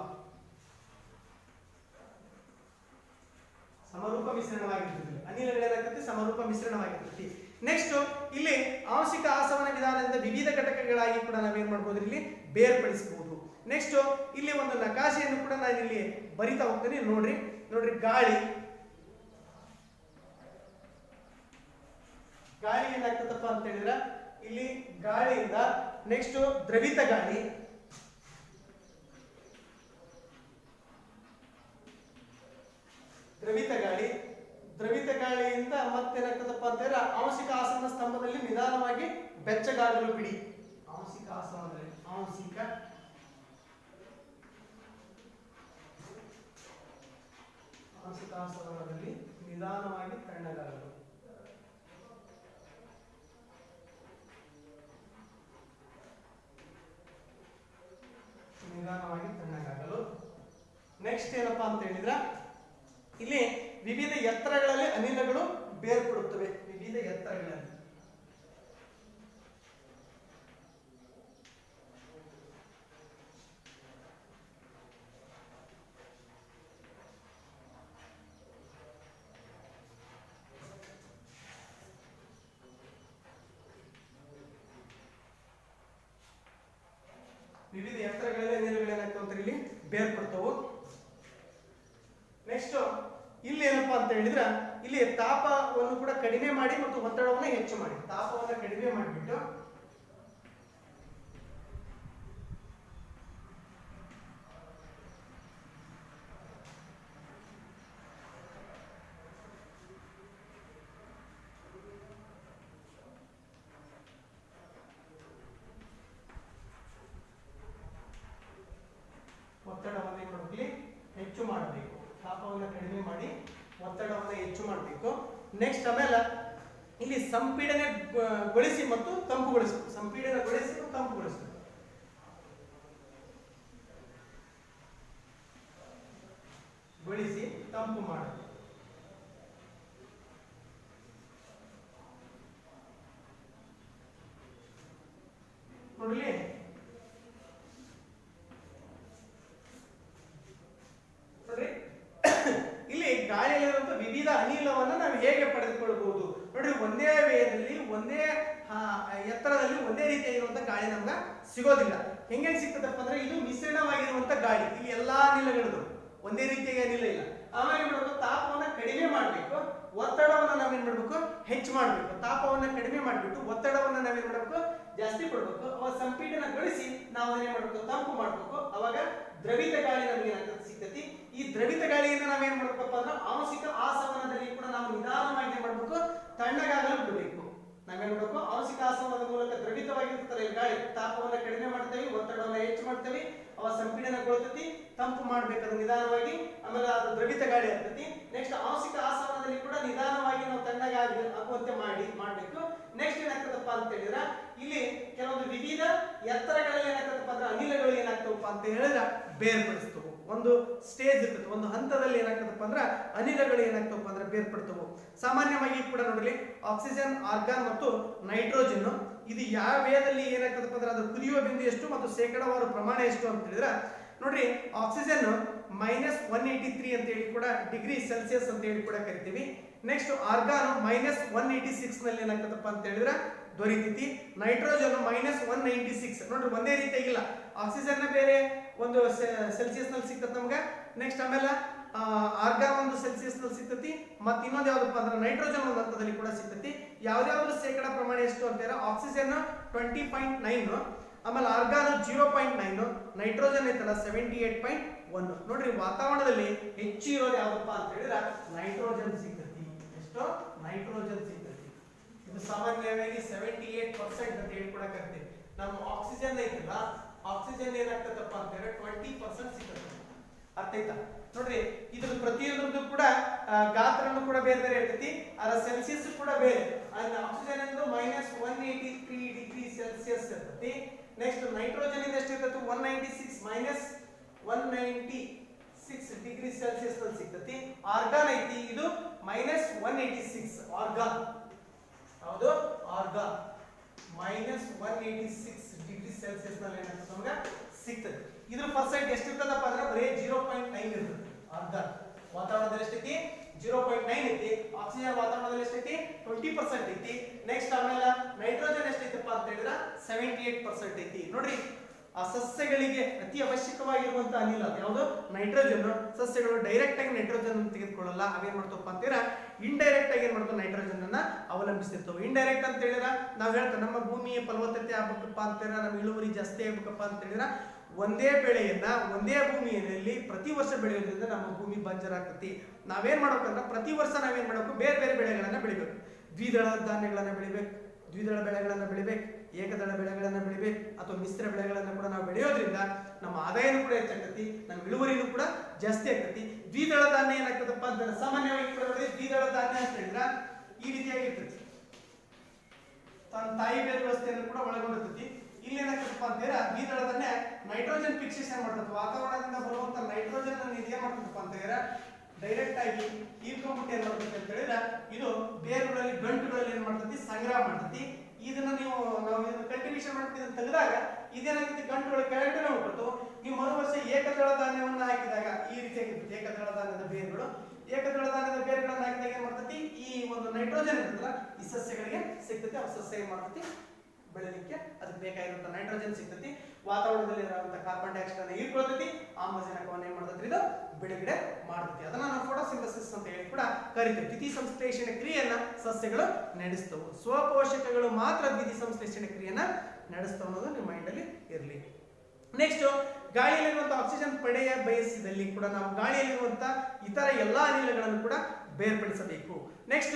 ಮಿಶ್ರಣವಾಗಿರ್ತೈತಿ. ಅನಿಲಗಳೇನಾಗ್ತೈತಿ? ಸಮರೂಪ ಮಿಶ್ರಣವಾಗಿರ್ತೈತಿ. ನೆಕ್ಸ್ಟ್ ಇಲ್ಲಿ ಆಂಶಿಕ ಆಸವನ ವಿಧಾನದಿಂದ ವಿವಿಧ ಘಟಕಗಳಾಗಿ ಕೂಡ ನಾವೇನ್ ಮಾಡಬಹುದು ಇಲ್ಲಿ ಬೇರ್ಪಡಿಸಬಹುದು. ನೆಕ್ಸ್ಟ್ ಇಲ್ಲಿ ಒಂದು ನಕಾಶೆಯನ್ನು ಕೂಡ ನಾನು ಇಲ್ಲಿ ಬರಿತಾ ಹೋಗ್ತೀನಿ. ನೋಡ್ರಿ ಗಾಳಿ ಏನಾಗ್ತದಪ್ಪ ಅಂತ ಹೇಳಿದ್ರೆ ಇಲ್ಲಿ ಗಾಳಿಯಿಂದ ನೆಕ್ಸ್ಟ್ ದ್ರವಿತ ಗಾಳಿಯಿಂದ ಮತ್ತೇನಾಗ್ತದಪ್ಪ ಅಂತ ಹೇಳಿದ್ರೆ ಆಂಶಿಕ ಆಸವನ ಸ್ತಂಭದಲ್ಲಿ ನಿಧಾನವಾಗಿ ಬೆಚ್ಚಗಾಗಲು ಬಿಡಿ. ಆಂಶಿಕ ಆಸವನದಲ್ಲಿ ನಿಧಾನವಾಗಿ ತಣ್ಣಗಾಗಲು. ನೆಕ್ಸ್ಟ್ ಏನಪ್ಪಾ ಅಂತ ಹೇಳಿದ್ರೆ ಇಲ್ಲಿ ವಿವಿಧ ಎತ್ತರಗಳಲ್ಲಿ ಅನಿಲಗಳು ಬೇರ್ಪಡುತ್ತವೆ. ವಿವಿಧ ಎತ್ತರಗಳಲ್ಲಿ ಅನಿಲಗಳು ಏನಾಗ್ತಾವ ಇಲ್ಲಿ ಬೇರ್ಪಡ್ತಾವು. ನೆಕ್ಸ್ಟ್ ಇಲ್ಲಿ ಏನಪ್ಪಾ ಅಂತ ಹೇಳಿದ್ರೆ ಇಲ್ಲಿ ತಾಪವನ್ನು ಕೂಡ ಕಡಿಮೆ ಮಾಡಿ ಮತ್ತು ಒತ್ತಡವನ್ನು ಹೆಚ್ಚು ಮಾಡಿ. ತಾಪವನ್ನು ಕಡಿಮೆ ಮಾಡಿಬಿಟ್ಟು ನೆಕ್ಸ್ಟ್ ಆಮೇಲೆ ಇಲ್ಲಿ ಸಂಪೀಡನಗೊಳಿಸಿ ಮತ್ತು ತಂಪುಗೊಳಿಸಬೇಕು. ಸಂಪೀಡನಗೊಳಿಸಿ ಮತ್ತು ತಂಪುಗೊಳಿಸಬೇಕು. ಗೊಳಿಸಿ ತಂಪು ಮಾಡಬೇಕು. ನೋಡಲಿ ನೋಡ್ರಿ ಇಲ್ಲಿ ಗಾಳಿಯಲ್ಲಿರುವಂತಹ ವಿವಿಧ ಅನಿಲವನ್ನು ನಾವು ಹೇಗೆ ಪಡೆದುಕೊಳ್ಳಬಹುದು. ನೋಡ್ರಿ ಒಂದೇ ವೇಯದಲ್ಲಿ ಒಂದೇ ಎತ್ತರದಲ್ಲಿ ಒಂದೇ ರೀತಿಯಾಗಿರುವಂತಹ ಗಾಳಿ ನಮ್ಗೆ ಸಿಗೋದಿಲ್ಲ. ಹೆಂಗೆ ಸಿಗ್ತದಪ್ಪ ಅಂದ್ರೆ ಇದು ಮಿಶ್ರಣವಾಗಿರುವಂತಹ ಗಾಳಿ. ಇಲ್ಲಿ ಎಲ್ಲಾ ಅನಿಲಗಳು ಒಂದೇ ರೀತಿಯಾಗಿ ಅನಿಲ ಇಲ್ಲ. ಆಮೇಲೆ ಏನ್ ಮಾಡಬೇಕು, ತಾಪವನ್ನು ಕಡಿಮೆ ಮಾಡಬೇಕು, ಒತ್ತಡವನ್ನು ನಾವೇನ್ ಮಾಡಬೇಕು, ಹೆಚ್ಚು ಮಾಡಬೇಕು. ತಾಪವನ್ನು ಕಡಿಮೆ ಮಾಡಿಬಿಟ್ಟು ಒತ್ತಡವನ್ನು ನಾವೇನ್ ಮಾಡಬೇಕು, ಜಾಸ್ತಿ ಕೊಡಬೇಕು. ಅವಾಗ ಸಂಪೀಡನಗೊಳಿಸಿ ನಾವು ಏನ್ ಮಾಡಬೇಕು, ತಂಪು ಮಾಡಬೇಕು. ಅವಾಗ ದ್ರವಿತ ಗಾಳಿ ನಮಗೆ ಏನಾಗ್ತದೆ, ಸಿಗ್ತತಿ. ಈ ದ್ರವಿತ ಗಾಳಿಯನ್ನು ನಾವೇನ್ ಮಾಡ್ಬೇಕಪ್ಪ ಅಂದ್ರೆ ಆಂಶಿಕ ಆಸವನದಲ್ಲಿ ಕೂಡ ನಾವು ನಿಧಾನವಾಗಿ ಏನ್ ಮಾಡಬೇಕು, ತಣ್ಣಗಾಗಲು ಬಿಡಬೇಕು. ನಾವೇನ್ ಮಾಡಬೇಕು, ಆಂಶಿಕ ಆಸವನದ ಮೂಲಕ ದ್ರವಿತವಾಗಿರ್ತಾರೆ ಗಾಳಿ. ತಾಪವನ್ನು ಕಡಿಮೆ ಮಾಡ್ತೇವೆ, ಒತ್ತಡವನ್ನು ಹೆಚ್ಚು ಮಾಡ್ತೇವೆ. ಅವ ಸಂಪೀಡನಗೊಳ್ತತಿ, ತಂಪು ಮಾಡ್ಬೇಕಾದ್ರೆ ನಿಧಾನವಾಗಿ. ಆಮೇಲೆ ಅದು ದ್ರವಿತ ಗಾಳಿ ಆಗ್ತತಿ. ನೆಕ್ಸ್ಟ್ ಆಂಶಿಕ ಆಸವನದಲ್ಲಿ ಕೂಡ ನಿಧಾನವಾಗಿ ನಾವು ತಣ್ಣಗಾಗುವಂತೆ ಮಾಡಬೇಕು. ನೆಕ್ಸ್ಟ್ ಏನಾಗ್ತದಪ್ಪ ಅಂತ ಹೇಳಿದ್ರೆ ಇಲ್ಲಿ ಕೆಲವೊಂದು ವಿವಿಧ ಎತ್ತರಗಳಲ್ಲಿ ಏನಾಗ್ತದಪ್ಪ ಅಂದ್ರೆ ಅನಿಲಗಳು ಏನಾಗ್ತವಪ್ಪ ಅಂತ ಹೇಳಿದ್ರೆ ಬೇರ್ಪಡಿಸ್ತವು. ಒಂದು ಸ್ಟೇಜ್ ಇರ್ತದೆ, ಒಂದು ಹಂತದಲ್ಲಿ ಏನಾಗ್ತದಪ್ಪ ಅಂದ್ರೆ ಅನಿಲಗಳು ಏನಾಗ್ತವಪ್ಪ ಅಂದ್ರೆ ಬೇರ್ಪಡ್ತವು. ಸಾಮಾನ್ಯವಾಗಿ ಕೂಡ ನೋಡಲಿ ಆಕ್ಸಿಜನ್, ಆರ್ಗಾನ್ ಮತ್ತು ನೈಟ್ರೋಜನ್ ಇದು ಯಾವ ವೇಯದಲ್ಲಿ ಏನಾಗ್ತದಪ್ಪ ಅಂದ್ರೆ ಅದು ಕುದಿಯುವ ಬಿಂದು ಎಷ್ಟು ಮತ್ತು ಶೇಕಡಾವಾರು ಪ್ರಮಾಣ ಎಷ್ಟು ಅಂತ ಹೇಳಿದ್ರೆ ನೋಡ್ರಿ ಆಕ್ಸಿಜನ್ -183 ಅಂತ ಹೇಳಿ ಕೂಡ ಡಿಗ್ರಿ ಸೆಲ್ಸಿಯಸ್ ಅಂತ ಹೇಳಿ ಕೂಡ ಕರಿತೀವಿ. ನೆಕ್ಸ್ಟ್ ಆರ್ಗಾನ್ -186 ನಲ್ಲಿ ಏನಾಗ್ತದಪ್ಪ ಅಂತ ಹೇಳಿದ್ರೆ ದೊರೀತೈತಿ. ನೈಟ್ರೋಜನ್ -196. ನೋಡ್ರಿ ಒಂದೇ ರೀತಿಯಾಗಿಲ್ಲ. ಆಕ್ಸಿಜನ್ ಬೇರೆ ಒಂದು ಸೆಲ್ಸಿಯಸ್ ನಲ್ಲಿ ಸಿಗ್ತದೆ ನಮ್ಗೆ. ನೆಕ್ಸ್ಟ್ ಆಮೇಲೆ ಆರ್ಗಾನ್ ಒಂದು ಸೆಲ್ಸಿಯಸ್ ನಲ್ಲಿ ಸಿಗ್ತತಿ. ಮತ್ತೆ ಇನ್ನೊಂದು ಯಾವ್ದಪ್ಪ ಅಂದ್ರೆ ನೈಟ್ರೋಜನ್ ಒಂದು ಹಂತದಲ್ಲಿ ಕೂಡ ಸಿಗ್ತತಿ. ಯಾವ್ದಾವ್ದು ಶೇಕಡಾ ಪ್ರಮಾಣ ಎಷ್ಟು ಅಂತಾರೆ, ಆಕ್ಸಿಜನ್ 20.9, ಆಮೇಲೆ ಆರ್ಗಾನ್ 0.9, ನೈಟ್ರೋಜನ್ ಐತಲ್ಲ 78.1. ನೋಡ್ರಿ ವಾತಾವರಣದಲ್ಲಿ ಹೆಚ್ಚು ಇರೋದು ಯಾವ್ದಪ್ಪ ಅಂತ ಹೇಳಿದ್ರೆ ನೈಟ್ರೋಜನ್ ಸಿಗ್ತತಿ. ಎಷ್ಟು ನೈಟ್ರೋಜನ್ ಸಿಗ್ತತಿ. ಇದು ಸಾಮಾನ್ಯವಾಗಿ 78% ಅಂತ ಹೇಳಿ ಕೂಡ ಕರಿತೀವಿ. ನಮ್ಮ ಆಕ್ಸಿಜನ್ ಐತಲ್ಲ, ಆಕ್ಸಿಜನ್ ಏನಾಗ್ತದಪ್ಪ ಅಂತ ಹೇಳಿದ್ರೆ 20% ಸಿಗ್ತದೆ. ಅರ್ಥ ಆಯ್ತಾ? ನೋಡ್ರಿ ಇದ್ರ ಪ್ರತಿಯೊಂದು ಕೂಡ ಗಾತ್ರನು ಕೂಡ ಬೇರೆ ಬೇರೆ ಇರ್ತೈತಿ. ಅದರ ಸೆಲ್ಸಿಯಸ್ ಕೂಡ ಬೇರೆ. ಆಕ್ಸಿಜನ್ ಎಂದು -183 ಡಿಗ್ರಿ ಸೆಲ್ಸಿಯಸ್ ಇರ್ತೈತಿ. ನೆಕ್ಸ್ಟ್ ನೈಟ್ರೋಜನ್ ಇಂದ ಎಷ್ಟು ಇರ್ತೈತಿ, 196 -196 ಡಿಗ್ರಿ ಸೆಲ್ಸಿಯಸ್ ನಲ್ಲಿ ಸಿಗ್ತೈತಿ. ಆರ್ಗಾನ್ ಐತಿ, ಇದು -186. ಆರ್ಗಾನ್ ಹೌದು, ಆರ್ಗಾನ್ -186 ಡಿಗ್ರಿ ಸೆಲ್ಸಿಯಸ್ ನಲ್ಲಿ ಏನಾಗ್ತದೆ ನಮಗೆ ಸಿಗ್ತದೆ. ಇದ್ರ ಪರ್ಸೆಂಟ್ ಎಷ್ಟು ಇರ್ತದಪ್ಪ ಅಂದ್ರೆ ಬರೀ 0.9 ಇರ್ತದೆ. ಆರ್ಗಾನ್ ವಾತಾವರಣದಲ್ಲಿ ಎಷ್ಟೈತಿ, 0.9 ಐತಿ. ಆಕ್ಸಿಜನ್ ವಾತಾವರಣದಲ್ಲಿ ಎಷ್ಟೈತಿ, 20% ಐತಿ. ನೆಕ್ಸ್ಟ್ ಆಮೇಲೆ ನೈಟ್ರೋಜನ್ ಎಷ್ಟೈತಪ್ಪ ಅಂತ ಹೇಳಿದ್ರೆ 78% ಐತಿ. ನೋಡ್ರಿ ಆ ಸಸ್ಯಗಳಿಗೆ ಅತಿ ಅವಶ್ಯಕವಾಗಿರುವಂತಹ ಅನಿಲ ಯಾವುದು, ನೈಟ್ರೋಜನ್. ಸಸ್ಯಗಳು ಡೈರೆಕ್ಟ್ ಆಗಿ ನೈಟ್ರೋಜನ್ ಅನ್ನು ತೆಗೆದುಕೊಳ್ಳಲ್ಲ. ಅವೇನ್ ಮಾಡ್ತವಪ್ಪ ಅಂತೀರಾ, ಇಂಡೈರೆಕ್ಟ್ ಆಗಿ ಏನ್ ಮಾಡ್ತಾವ, ನೈಟ್ರೋಜನ್ ಅನ್ನ ಅವಲಂಬಿಸಿರ್ತವೆ. ಇಂಡೈರೆಕ್ಟ್ ಅಂತ ಹೇಳಿದ್ರೆ ನಾವ್ ಹೇಳ್ತೇವೆ ನಮ್ಮ ಭೂಮಿಯ ಫಲವತ್ತತೆ ಆಗ್ಬೇಕಪ್ಪ ಅಂತ ಹೇಳಿದ್ರೆ, ನಮ್ಮ ಇಳುವರಿ ಜಾಸ್ತಿ ಆಗ್ಬೇಕಪ್ಪ ಅಂತ ಹೇಳಿದ್ರೆ ಒಂದೇ ಬೆಳೆಯನ್ನ ಒಂದೇ ಭೂಮಿಯಲ್ಲಿ ಪ್ರತಿ ವರ್ಷ ಬೆಳೆಯೋದ್ರಿಂದ ನಮ್ಮ ಭೂಮಿ ಬಂಜರಾಗ್ತತಿ. ನಾವೇನ್ ಮಾಡ್ಬೇಕಂದ್ರೆ ಪ್ರತಿ ವರ್ಷ ನಾವೇನ್ ಮಾಡಬೇಕು, ಬೇರೆ ಬೇರೆ ಬೆಳೆಗಳನ್ನ ಬೆಳಿಬೇಕು. ದ್ವಿದಳ ಧಾನ್ಯಗಳನ್ನ ಬೆಳಿಬೇಕು, ದ್ವಿದಳ ಬೆಳೆಗಳನ್ನ ಬೆಳಿಬೇಕು, ಏಕದಳ ಬೆಳೆಗಳನ್ನ ಬೆಳಿಬೇಕು, ಅಥವಾ ಮಿಶ್ರ ಬೆಳೆಗಳನ್ನ ಕೂಡ ನಾವು ಬೆಳೆಯೋದ್ರಿಂದ ನಮ್ಮ ಆದಾಯನೂ ಕೂಡ ಹೆಚ್ಚಾಗ್ತತಿ, ನಮ್ಮ ಇಳುವರಿನೂ ಕೂಡ ಜಾಸ್ತಿ ಆಗ್ತತಿ. ದ್ವಿದಳ ಧಾನ್ಯ ಏನಾಗ್ತದಪ್ಪ ಅಂತ ಸಾಮಾನ್ಯವಾಗಿ ಕೂಡ ದ್ವಿದಳ ಧಾನ್ಯ ಅಂತ ಹೇಳಿದ್ರೆ ಈ ರೀತಿಯಾಗಿರ್ತತಿ. ತನ್ನ ತಾಯಿ ಬೇರು ವ್ಯವಸ್ಥೆಯನ್ನು ಕೂಡ ಒಳಗೊಂಡಿರ್ತತಿ. ಇಲ್ಲಿ ಏನಾಗ್ತದಪ್ಪ ಅಂತಂದ್ರೆ ದ್ವಿದಳ ಧಾನ್ಯ ನೈಟ್ರೋಜನ್ ಫಿಕ್ಸೇಷನ್ ಮಾಡ್ತದೆ. ವಾತಾವರಣದಿಂದ ಬರುವಂತ ನೈಟ್ರೋಜನ್ ಅನ್ನು ಇದೇನ್ ಮಾಡ್ತದಪ್ಪ ಅಂತ ಹೇಳಿದ್ರೆ ಡೈರೆಕ್ಟ್ ಆಗಿ ಹೀರ್ಕೊಂಡ್ಬಿಟ್ಟು ಏನ್ ಮಾಡ್ತದೆ ಅಂತ ಹೇಳಿದ್ರೆ ಇದು ಬೇರುಗಳಲ್ಲಿ ಗಂಟುಗಳಲ್ಲಿ ಏನ್ ಮಾಡ್ತತಿ, ಸಂಗ್ರಹ ಮಾಡ್ತತಿ. ಇದನ್ನ ನಾವು ಕಲ್ಟಿವೇಶನ್ ಮಾಡ್ತೀವಿ ತೆಗೆದಾಗ ಇದೇನಾಗ್ತತಿ, ಗಂಟುಗಳು ಕೆಳಗಡೆ ಹೋಗ್ಬಿಟ್ಟು ನೀವು ಮರು ವರ್ಷ ಏಕದಳ ಧಾನ್ಯವನ್ನ ಹಾಕಿದಾಗ ಈ ರೀತಿಯಾಗಿರ್ತದೆ. ಏಕದಳ ಧಾನ್ಯದ ಬೇರುಗಳು, ಏಕದಳ ಧಾನ್ಯದ ಬೇರುಗಳನ್ನ ಹಾಕಿದಾಗ ಏನ್ ಮಾಡ್ತತಿ, ಈ ಒಂದು ನೈಟ್ರೋಜನ್ ಇರ್ತದಲ್ಲ ಈ ಸಸ್ಯಗಳಿಗೆ ಸಿಗ್ತತಿ. ಆ ಸಸ್ಯ ಏನ್ ಮಾಡ್ತತಿ, ಬೆಳೆಯಲಿಕ್ಕೆ ಅದಕ್ಕೆ ಬೇಕಾಗಿರುವಂತ ನೈಟ್ರೋಜನ್ ಸಿಗ್ತತಿ. ವಾತಾವರಣದಲ್ಲಿ ಇರುವಂತ ಕಾರ್ಬನ್ ಡೈಆಕ್ಸೈಡ್ ಅನ್ನು ಹೀರ್ಕೊಳ್ತತಿ. ಆಮ್ಲಜನಕವನ್ನು ಏನ್ ಮಾಡ್ತತಿ, ಇದು ಬಿಡುಗಡೆ ಮಾಡ್ತತಿ. ಅದನ್ನ ನಾವು ಫೋಟೋಸಿಂಥಸಿಸ್ ಅಂತ ಹೇಳಿ ಕೂಡ ಕರಿತೀವಿ. ದ್ವಿತೀಯ ಸಂಶ್ಲೇಷಣೆ ಕ್ರಿಯೆಯನ್ನ ಸಸ್ಯಗಳು ನಡೆಸ್ತವು. ಸ್ವಪೋಷಕಗಳು ಮಾತ್ರ ದ್ವಿತೀಯ ಸಂಶ್ಲೇಷಣೆ ಕ್ರಿಯೆಯನ್ನ ನಡೆಸ್ತವೆ ಅನ್ನೋದು ನಿಮ್ಮ ಮೈಂಡ್ ಅಲ್ಲಿ ಇರಲಿ. ನೆಕ್ಸ್ಟ್ ಗಾಳಿಯಲ್ಲಿರುವಂತಹ ಆಕ್ಸಿಜನ್ ಪಡೆಯ ಬಯಸಿದಲ್ಲಿ ಕೂಡ ನಾವು ಗಾಳಿಯಲ್ಲಿರುವಂತಹ ಇತರ ಎಲ್ಲಾ ಅನಿಲಗಳನ್ನು ಕೂಡ ಬೇರ್ಪಡಿಸಬೇಕು. ನೆಕ್ಸ್ಟ್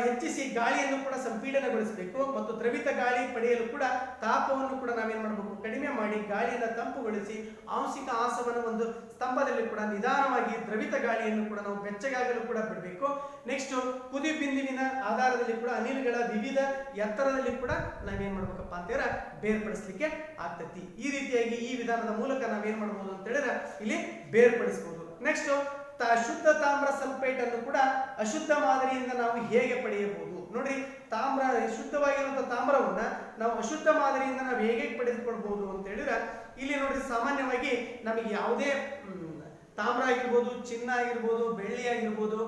ಹೆಚ್ಚಿಸಿ ಗಾಳಿಯನ್ನು ಕೂಡ ಸಂಪೀಡನಗೊಳಿಸಬೇಕು ಮತ್ತು ದ್ರವಿತ ಗಾಳಿ ಪಡೆಯಲು ಕೂಡ ತಾಪವನ್ನು ಕೂಡ ನಾವೇನ್ ಮಾಡಬೇಕು, ಕಡಿಮೆ ಮಾಡಿ ಗಾಳಿಯನ್ನು ತಂಪುಗೊಳಿಸಿ ಆಂಶಿಕ ಆಸವನ್ನು ಒಂದು ಸ್ತಂಭದಲ್ಲಿ ಕೂಡ ನಿಧಾನವಾಗಿ ದ್ರವಿತ ಗಾಳಿಯನ್ನು ಕೂಡ ನಾವು ಬೆಚ್ಚಗಾಗಲು ಕೂಡ ಬಿಡಬೇಕು. ನೆಕ್ಸ್ಟ್ ಕುದಿ ಬಿಂದುವಿನ ಆಧಾರದಲ್ಲಿ ಕೂಡ ಅನಿಲಗಳ ವಿವಿಧ ಎತ್ತರದಲ್ಲಿ ಕೂಡ ನಾವೇನ್ ಮಾಡ್ಬೇಕಪ್ಪ ಅಂತಂದ್ರೆ ಬೇರ್ಪಡಿಸ್ಲಿಕ್ಕೆ ಆಗ್ತತಿ. ಈ ರೀತಿಯಾಗಿ ಈ ವಿಧಾನದ ಮೂಲಕ ನಾವೇನ್ ಮಾಡಬಹುದು ಅಂತ ಹೇಳಿದ್ರೆ ಇಲ್ಲಿ ಬೇರ್ಪಡಿಸಬಹುದು. ನೆಕ್ಸ್ಟ್ ಶುದ್ಧ ತಾಮ್ರ ಸಲ್ಫೇಟ್ ಅನ್ನು ಕೂಡ ಅಶುದ್ಧ ಮಾದರಿಯಿಂದ ನಾವು ಹೇಗೆ ಪಡೆಯಬಹುದು ನೋಡ್ರಿ. ತಾಮ್ರ ಶುದ್ಧವಾಗಿರುವಂತಹ ತಾಮ್ರವನ್ನ ನಾವು ಅಶುದ್ಧ ಮಾದರಿಯಿಂದ ನಾವು ಹೇಗೆ ಪಡೆದುಕೊಳ್ಬಹುದು ಅಂತ ಹೇಳಿದ್ರೆ ಇಲ್ಲಿ ನೋಡ್ರಿ, ಸಾಮಾನ್ಯವಾಗಿ ನಮಗೆ ಯಾವುದೇ ತಾಮ್ರ ಆಗಿರ್ಬೋದು, ಚಿನ್ನ ಆಗಿರ್ಬೋದು, ಬೆಳ್ಳಿ ಆಗಿರ್ಬೋದು,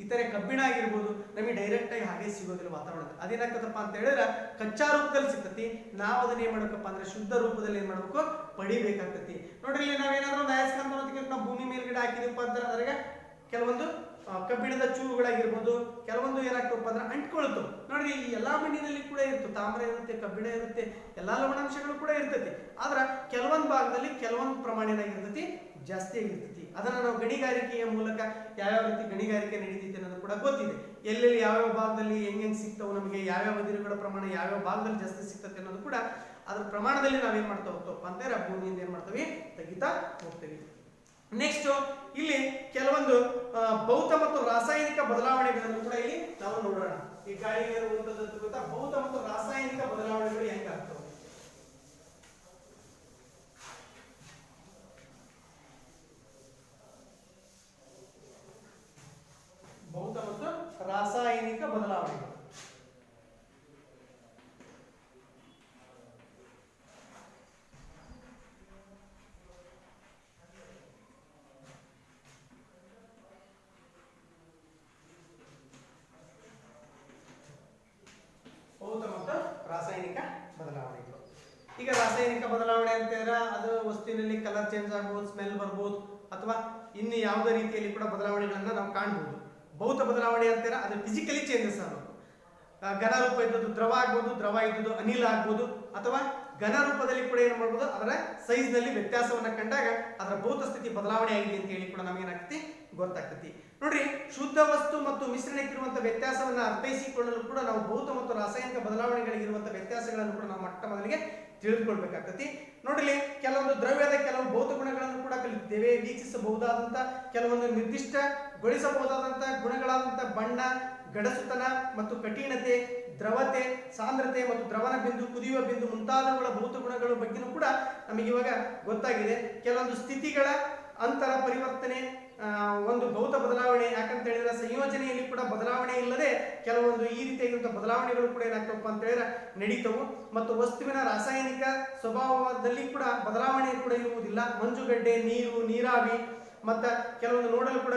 ಇತರೆ ಕಬ್ಬಿಣ ಆಗಿರ್ಬೋದು ನಮಗೆ ಡೈರೆಕ್ಟ್ ಆಗಿ ಹಾಗೆ ಸಿಗೋದಿಲ್ಲ ವಾತಾವರಣದ. ಅದೇನಾಗ್ತದಪ್ಪ ಅಂತ ಹೇಳಿದ್ರೆ ಕಚ್ಚಾ ರೂಪದಲ್ಲಿ ಸಿಗ್ತತಿ. ನಾವು ಅದನ್ನ ಏನ್ ಮಾಡ್ಬೇಕಪ್ಪ ಅಂದ್ರೆ ಶುದ್ಧ ರೂಪದಲ್ಲಿ ಏನ್ ಮಾಡ್ಬೇಕು, ಪಡಿಬೇಕಾಗ್ತತಿ. ನೋಡ್ರಿ, ಇಲ್ಲಿ ನಾವೇನಾದ್ರೂ ಒಂದು ಅಯಸ್ಕಾಂತ ನಾವು ಭೂಮಿ ಮೇಲ್ಗಡೆ ಹಾಕಿದೀವಪ್ಪ ಅಂದ್ರೆ ಅದ್ರಾಗ ಕೆಲವೊಂದು ಕಬ್ಬಿಣದ ಚೂರುಗಳಾಗಿರ್ಬೋದು, ಕೆಲವೊಂದು ಏನಾಗ್ತವಪ್ಪ ಅಂದ್ರೆ ಅಂಟ್ಕೊಳ್ತವೆ. ನೋಡ್ರಿ, ಈ ಎಲ್ಲಾ ಮಣ್ಣಿನಲ್ಲಿ ಕೂಡ ಇರುತ್ತೆ, ತಾಮ್ರ ಇರುತ್ತೆ, ಕಬ್ಬಿಣ ಇರುತ್ತೆ, ಎಲ್ಲಾ ಲವಣಾಂಶಗಳು ಕೂಡ ಇರ್ತತಿ. ಆದ್ರ ಕೆಲವೊಂದು ಭಾಗದಲ್ಲಿ ಕೆಲವೊಂದು ಪ್ರಮಾಣನಾಗಿರ್ತತಿ, ಜಾಸ್ತಿ ಆಗಿರ್ತತಿ. ಅದನ್ನ ನಾವು ಗಣಿಗಾರಿಕೆಯ ಮೂಲಕ ಯಾವ್ಯಾವ ರೀತಿ ಗಣಿಗಾರಿಕೆ ನಡೀತೈತೆ ಅನ್ನೋದು ಕೂಡ ಗೊತ್ತಿದೆ. ಎಲ್ಲೆಲ್ಲಿ ಯಾವ್ಯಾವ ಭಾಗದಲ್ಲಿ ಹೆಂಗ್ ಸಿಗ್ತಾವೆ, ನಮಗೆ ಯಾವ್ಯಾವ ಅದಿರುಗಳ ಪ್ರಮಾಣ ಯಾವ್ಯಾವ ಭಾಗದಲ್ಲಿ ಜಾಸ್ತಿ ಸಿಗ್ತದೆ ಅನ್ನೋದು ಕೂಡ ಅದ್ರ ಪ್ರಮಾಣದಲ್ಲಿ ನಾವೇನ್ ಮಾಡ್ತಾ ಹೋಗ್ತವಪ್ಪ ಅಂತಂದ್ರೆ ಭೂಮಿಯಿಂದ ಏನ್ ಮಾಡ್ತೀವಿ, ತೆಗಿತಾ ಹೋಗ್ತೀವಿ. ನೆಕ್ಸ್ಟ್ ಇಲ್ಲಿ ಕೆಲವೊಂದು ಭೌತ ಮತ್ತು ರಾಸಾಯನಿಕ ಬದಲಾವಣೆಗಳನ್ನು ಕೂಡ ಇಲ್ಲಿ ನಾವು ನೋಡೋಣ. ಈ ಗಾಳಿಗೆ ಇರುವಂತದ್ದು ಗೊತ್ತಾ, ಭೌತ ಮತ್ತು ರಾಸಾಯನಿಕ ಬದಲಾವಣೆಗಳು ಹೆಂಗಾಗ್ತವೆ. ಭೌತ ಮತ್ತು ರಾಸಾಯನಿಕ ಬದಲಾವಣೆಗಳು. ಭೌತ ಮತ್ತು ರಾಸಾಯನಿಕ ಬದಲಾವಣೆಗಳು. ಈಗ ರಾಸಾಯನಿಕ ಬದಲಾವಣೆ ಅಂತಂದ್ರೆ ಅದು ವಸ್ತುವಿನಲ್ಲಿ ಕಲರ್ ಚೇಂಜ್ ಆಗ್ಬೋದು, ಸ್ಮೆಲ್ ಬರ್ಬೋದು, ಅಥವಾ ಇನ್ನು ಯಾವುದೇ ರೀತಿಯಲ್ಲಿ ಕೂಡ ಬದಲಾವಣೆಗಳನ್ನ ನಾವು ಕಾಣಬಹುದು. ಭೌತ ಬದಲಾವಣೆ ಅಂತಾರೆ ಅದು ಫಿಸಿಕಲಿ ಚೇಂಜಸ್ ಆಗಬೇಕು. ಘನ ರೂಪ ಇದ್ದದ್ದು ದ್ರವ ಆಗ್ಬೋದು, ದ್ರವ ಇದ್ದದ್ದು ಅನಿಲ ಆಗ್ಬೋದು, ಅಥವಾ ಘನ ರೂಪದಲ್ಲಿ ಕೂಡ ಏನು ಮಾಡ್ಬೋದು, ಅದರ ಸೈಜ್ ನಲ್ಲಿ ವ್ಯತ್ಯಾಸವನ್ನ ಕಂಡಾಗ ಅದರ ಭೌತ ಸ್ಥಿತಿ ಬದಲಾವಣೆ ಆಗಿದೆ ಅಂತ ಹೇಳಿ ಕೂಡ ನಮಗೇನಾಗ್ತತಿ, ಗೊತ್ತಾಗ್ತತಿ. ನೋಡ್ರಿ, ಶುದ್ಧ ವಸ್ತು ಮತ್ತು ಮಿಶ್ರಣಕ್ಕಿರುವಂತಹ ವ್ಯತ್ಯಾಸವನ್ನ ಅರ್ಥೈಸಿಕೊಳ್ಳಲು ಕೂಡ ನಾವು ಭೌತ ಮತ್ತು ರಾಸಾಯನಿಕ ಬದಲಾವಣೆಗಳಿಗಿರುವಂತಹ ವ್ಯತ್ಯಾಸಗಳನ್ನು ಕೂಡ ನಾವು ಮೊಟ್ಟ ಮೊದಲಿಗೆ ತಿಳಿದುಕೊಳ್ಬೇಕಾಗ್ತತಿ. ನೋಡ್ರಿ, ಕೆಲವೊಂದು ದ್ರವ್ಯದ ಕೆಲವು ಭೌತ ಗುಣಗಳನ್ನು ಕೂಡ ಕಲಿತಿದ್ದೇವೆ. ವೀಕ್ಷಿಸಬಹುದಾದಂತ ಕೆಲವೊಂದು ನಿರ್ದಿಷ್ಟಗೊಳಿಸಬಹುದಾದಂತ ಗುಣಗಳಾದಂತ ಬಣ್ಣ, ಗಡಸುತನ ಮತ್ತು ಕಠಿಣತೆ, ದ್ರವತೆ, ಸಾಂದ್ರತೆ ಮತ್ತು ದ್ರವನ ಬಿಂದು, ಕುದಿಯುವ ಬಿಂದು ಮುಂತಾದವುಗಳ ಭೌತ ಗುಣಗಳ ಬಗ್ಗೆನೂ ಕೂಡ ನಮಗೆ ಇವಾಗ ಗೊತ್ತಾಗಿದೆ. ಕೆಲವೊಂದು ಸ್ಥಿತಿಗಳ ಅಂತರ ಪರಿವರ್ತನೆ ಒಂದು ಭೌತ ಬದಲಾವಣೆ. ಯಾಕಂತ ಹೇಳಿದ್ರೆ ಸಂಯೋಜನೆಯಲ್ಲಿ ಕೂಡ ಬದಲಾವಣೆ ಇಲ್ಲದೆ ಕೆಲವೊಂದು ಈ ರೀತಿಯಾಗಿರುವಂತಹ ಬದಲಾವಣೆಗಳು ಕೂಡ ಏನಾಗ್ತವಪ್ಪ ಅಂತ ಹೇಳಿದ್ರೆ ನಡೀತವು. ಮತ್ತು ವಸ್ತುವಿನ ರಾಸಾಯನಿಕ ಸ್ವಭಾವದಲ್ಲಿ ಕೂಡ ಬದಲಾವಣೆ ಕೂಡ ಇರುವುದಿಲ್ಲ. ಮಂಜುಗಡ್ಡೆ, ನೀರು, ನೀರಾವಿ ಮತ್ತು ಕೆಲವೊಂದು ನೋಡಲು ಕೂಡ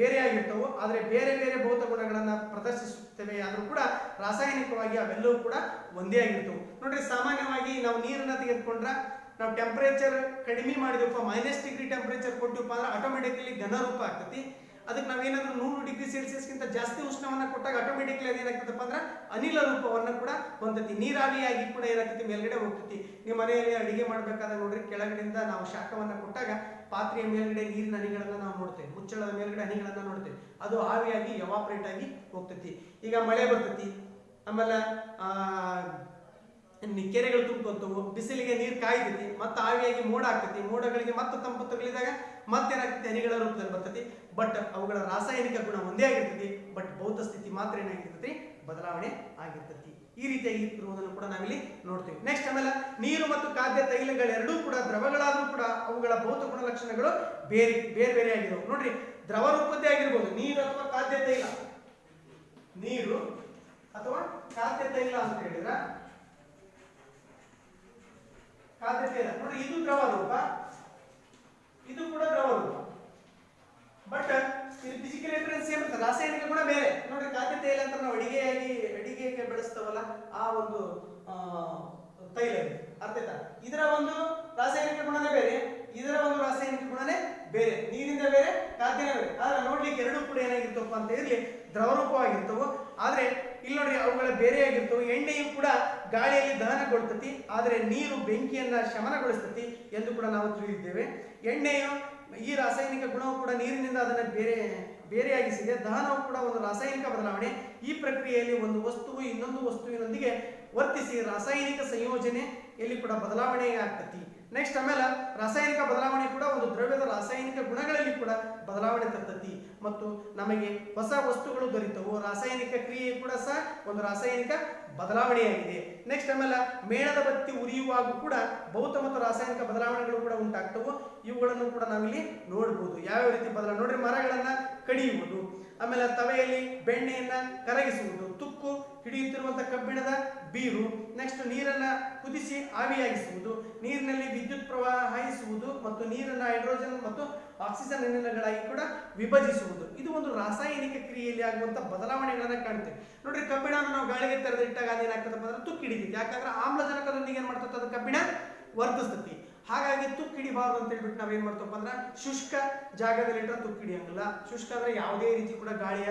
ಬೇರೆಯಾಗಿರ್ತವು, ಆದರೆ ಬೇರೆ ಬೇರೆ ಭೌತ ಗುಣಗಳನ್ನ ಪ್ರದರ್ಶಿಸುತ್ತವೆ. ಆದರೂ ಕೂಡ ರಾಸಾಯನಿಕವಾಗಿ ಅವೆಲ್ಲವೂ ಕೂಡ ಒಂದೇ ಆಗಿರ್ತವು. ನೋಡ್ರಿ, ಸಾಮಾನ್ಯವಾಗಿ ನಾವು ನೀರನ್ನ ತೆಗೆದುಕೊಂಡ್ರೆ ನಾವು ಟೆಂಪರೇಚರ್ ಕಡಿಮೆ ಮಾಡಿದಪ್ಪ, -ಡಿಗ್ರಿ ಟೆಂಪರೇಚರ್ ಕೊಟ್ಟಿವಪ್ಪ ಅಂದ್ರೆ ಆಟೋಮೆಟಿಕಲಿ ಘನ ರೂಪ ಆಗ್ತತಿ. ಅದಕ್ಕೆ ನಾವೇನಾದ್ರೂ 100 ಡಿಗ್ರಿ ಸೆಲ್ಸಿಯಸ್ಗಿಂತ ಜಾಸ್ತಿ ಉಷ್ಣವನ್ನ ಕೊಟ್ಟಾಗ ಆಟೋಮೆಟಿಕ್ಲಿ ಅದೇನಾಗ್ತದಪ್ಪ ಅಂದ್ರೆ ಅನಿಲ ರೂಪವನ್ನ ಕೂಡ ಹೊಂದತಿ. ನೀರಾವಿಯಾಗಿ ಕೂಡ ಏನಾಗ್ತತಿ, ಮೇಲ್ಗಡೆ ಹೋಗ್ತತಿ. ನಿಮ್ಮ ಮನೆಯಲ್ಲಿ ಅಡಿಗೆ ಮಾಡ್ಬೇಕಾದ್ರೆ ನೋಡ್ರಿ, ಕೆಳಗಡೆಯಿಂದ ನಾವು ಶಾಖವನ್ನ ಕೊಟ್ಟಾಗ ಪಾತ್ರೆಯ ಮೇಲ್ಗಡೆ ನೀರಿನ ಹನಿಗಳನ್ನ ನಾವು ನೋಡ್ತೇವೆ, ಮುಚ್ಚಳದ ಮೇಲ್ಗಡೆ ಹನಿಗಳನ್ನ ನೋಡ್ತೇವೆ. ಅದು ಆವಿಯಾಗಿ ಎವಾಪರೇಟ್ ಆಗಿ ಹೋಗ್ತತಿ. ಈಗ ಮಳೆ ಬರ್ತತಿ, ಆಮೇಲೆ ಕೆರೆಗಳು ತುಂಬ್ಕೊಂತವು, ಬಿಸಿಲಿಗೆ ನೀರು ಕಾಯ್ತೈತಿ, ಮತ್ತೆ ಆವಿಯಾಗಿ ಮೋಡ ಆಗ್ತೈತಿ. ಮೋಡಗಳಿಗೆ ಮತ್ತೆ ತಂಪು ತಗುಲಿದಾಗ ಮತ್ತೇನಾಗ್ತೈತಿ, ಹನಿಗಳ ರೂಪದಲ್ಲಿ ಬರ್ತೈತಿ. ಬಟ್ ಅವುಗಳ ರಾಸಾಯನಿಕ ಗುಣ ಒಂದೇ ಆಗಿರ್ತೈತಿ, ಬಟ್ ಭೌತ ಸ್ಥಿತಿ ಮಾತ್ರ ಏನಾಗಿರ್ತೈತಿ, ಬದಲಾವಣೆ ಆಗಿರ್ತೈತಿ. ಈ ರೀತಿಯಾಗಿ ಇರುವುದನ್ನು ಕೂಡ ನಾವಿಲ್ಲಿ ನೋಡ್ತೀವಿ. ನೆಕ್ಸ್ಟ್ ಆಮೇಲೆ ನೀರು ಮತ್ತು ಖಾದ್ಯ ತೈಲಗಳೆರಡೂ ಕೂಡ ದ್ರವಗಳಾದ್ರೂ ಕೂಡ ಅವುಗಳ ಭೌತ ಗುಣಲಕ್ಷಣಗಳು ಬೇರೆ ಬೇರೆ ಆಗಿರೋವು. ನೋಡ್ರಿ, ದ್ರವ ರೂಪದ್ದೇ ಆಗಿರ್ಬೋದು ನೀರು ಅಥವಾ ಖಾದ್ಯ ತೈಲ. ನೀರು ಅಥವಾ ಖಾದ್ಯ ತೈಲ ಅಂತ ಹೇಳಿದ್ರೆ ಖಾದ್ಯ ತೈಲ ನೋಡಿ, ಇದು ದ್ರವ ರೂಪ, ಇದು ಕೂಡ ದ್ರವ ರೂಪ. ಬಟ್ ಇದು ಫಿಸಿಕಲ್ ಡಿಫರೆನ್ಸ್ ಏನು, ರಾಸಾಯನಿಕ ಗುಣ ಬೇರೆ. ನೋಡಿ, ಖಾದ್ಯ ತೈಲ ಅಂತ ನಾವು ಅಡಿಗೆಗೆ ಬೆಳೆಸ್ತವಲ್ಲ ಆ ಒಂದು ತೈಲ ಅರ್ಥ ಆಯ್ತಾ. ಇದರ ಒಂದು ರಾಸಾಯನಿಕ ಗುಣನೇ ಬೇರೆ, ಇದರ ಒಂದು ರಾಸಾಯನಿಕ ಗುಣನೇ ಬೇರೆ, ನೀರಿಂದ ಬೇರೆ, ಖಾದ್ಯನೇ ಬೇರೆ. ಆದ್ರೆ ನೋಡ್ಲಿಕ್ಕೆ ಎರಡೂ ಕೂಡ ಏನಾಗಿರ್ತವಪ್ಪ ಅಂತ ಇರ್ಲಿ ದ್ರವ ರೂಪವಾಗಿರ್ತವು. ಆದ್ರೆ ಇಲ್ಲಿ ನೋಡ್ರಿ, ಅವುಗಳ ಬೇರೆ ಆಗಿರ್ತವೆ. ಎಣ್ಣೆಯು ಕೂಡ ಗಾಳಿಯಲ್ಲಿ ದಹನಗೊಳ್ತತಿ, ಆದರೆ ನೀರು ಬೆಂಕಿಯನ್ನ ಶಮನಗೊಳಿಸ್ತತಿ ಎಂದು ಕೂಡ ನಾವು ತಿಳಿದಿದ್ದೇವೆ. ಎಣ್ಣೆಯು ಈ ರಾಸಾಯನಿಕ ಗುಣವು ಕೂಡ ನೀರಿನಿಂದ ಅದನ್ನ ಬೇರೆಯಾಗಿಸಿದೆ. ದಹನವು ಕೂಡ ಒಂದು ರಾಸಾಯನಿಕ ಬದಲಾವಣೆ. ಈ ಪ್ರಕ್ರಿಯೆಯಲ್ಲಿ ಒಂದು ವಸ್ತುವು ಇನ್ನೊಂದು ವಸ್ತುವಿನೊಂದಿಗೆ ವರ್ತಿಸಿ ರಾಸಾಯನಿಕ ಸಂಯೋಜನೆಯಲ್ಲಿ ಕೂಡ ಬದಲಾವಣೆ ಆಗ್ತತಿ. ನೆಕ್ಸ್ಟ್ ಆಮೇಲೆ ರಾಸಾಯನಿಕ ಬದಲಾವಣೆ ಕೂಡ ಒಂದು ದ್ರವ್ಯದ ರಾಸಾಯನಿಕ ಗುಣಗಳಲ್ಲಿ ಕೂಡ ಬದಲಾವಣೆ ತರ್ತತಿ ಮತ್ತು ನಮಗೆ ಹೊಸ ವಸ್ತುಗಳು ದೊರೆತವು. ರಾಸಾಯನಿಕ ಕ್ರಿಯೆ ಕೂಡ ಸಹ ಒಂದು ರಾಸಾಯನಿಕ ಬದಲಾವಣೆಯಾಗಿದೆ. ನೆಕ್ಸ್ಟ್ ಆಮೇಲೆ ಮೇಣದ ಬತ್ತಿ ಉರಿಯುವಾಗ ಕೂಡ ಭೌತ ಮತ್ತು ರಾಸಾಯನಿಕ ಬದಲಾವಣೆಗಳು ಕೂಡ ಉಂಟಾಗ್ತವು. ಇವುಗಳನ್ನು ಕೂಡ ನಾವಿಲ್ಲಿ ನೋಡಬಹುದು. ಯಾವ್ಯಾವ ರೀತಿ ಬದಲಾವಣೆ ನೋಡ್ರಿ, ಮರಗಳನ್ನ ಕಡಿಯುವುದು, ಆಮೇಲೆ ತವೆಯಲ್ಲಿ ಬೆಣ್ಣೆಯನ್ನ ಕರಗಿಸುವುದು, ತುಕ್ಕು ಹಿಡಿಯುತ್ತಿರುವಂತಹ ಕಬ್ಬಿಣದ ಬೀರು, ನೆಕ್ಸ್ಟ್ ನೀರನ್ನ ಕುದಿಸಿ ಆವಿಯಾಗಿಸುವುದು, ನೀರಿನಲ್ಲಿ ವಿದ್ಯುತ್ ಪ್ರವಾಹಿಸುವುದು ಮತ್ತು ನೀರನ್ನ ಹೈಡ್ರೋಜನ್ ಮತ್ತು ಆಕ್ಸಿಜನ್ ಅನಿಲಗಳಾಗಿ ಕೂಡ ವಿಭಜಿಸುವುದು. ಇದು ಒಂದು ರಾಸಾಯನಿಕ ಕ್ರಿಯೆಯಲ್ಲಿ ಆಗುವಂತಹ ಬದಲಾವಣೆಗಳನ್ನ ಕಾಣ್ತೇವೆ. ನೋಡ್ರಿ, ಕಬ್ಬಿಣವನ್ನು ನಾವು ಗಾಳಿಗೆ ತೆರೆದಿಟ್ಟಾಗ ಅದೇನಾಗ್ತದಪ್ಪ ಅಂದ್ರೆ ತುಕ್ಕು ಹಿಡಿತೈತಿ. ಯಾಕಂದ್ರೆ ಆಮ್ಲಜನಕದೊಂದಿಗೆ ಏನ್ ಮಾಡ್ತದೆ ಅದು ಕಬ್ಬಿಣ ವರ್ತಿಸ್ತತಿ. ಹಾಗಾಗಿ ತುಕ್ಕು ಹಿಡಿಬಾರ್ದು ಅಂತ ಹೇಳ್ಬಿಟ್ಟು ನಾವೇನ್ ಮಾಡ್ತಪ್ಪ ಅಂದ್ರೆ ಶುಷ್ಕ ಜಾಗದಲ್ಲಿ ಇಟ್ಟರೆ ತುಕ್ಕು ಹಿಡಿಯಂಗಿಲ್ಲ. ಶುಷ್ಕ ಅಂದ್ರೆ ಯಾವುದೇ ರೀತಿ ಕೂಡ ಗಾಳಿಯ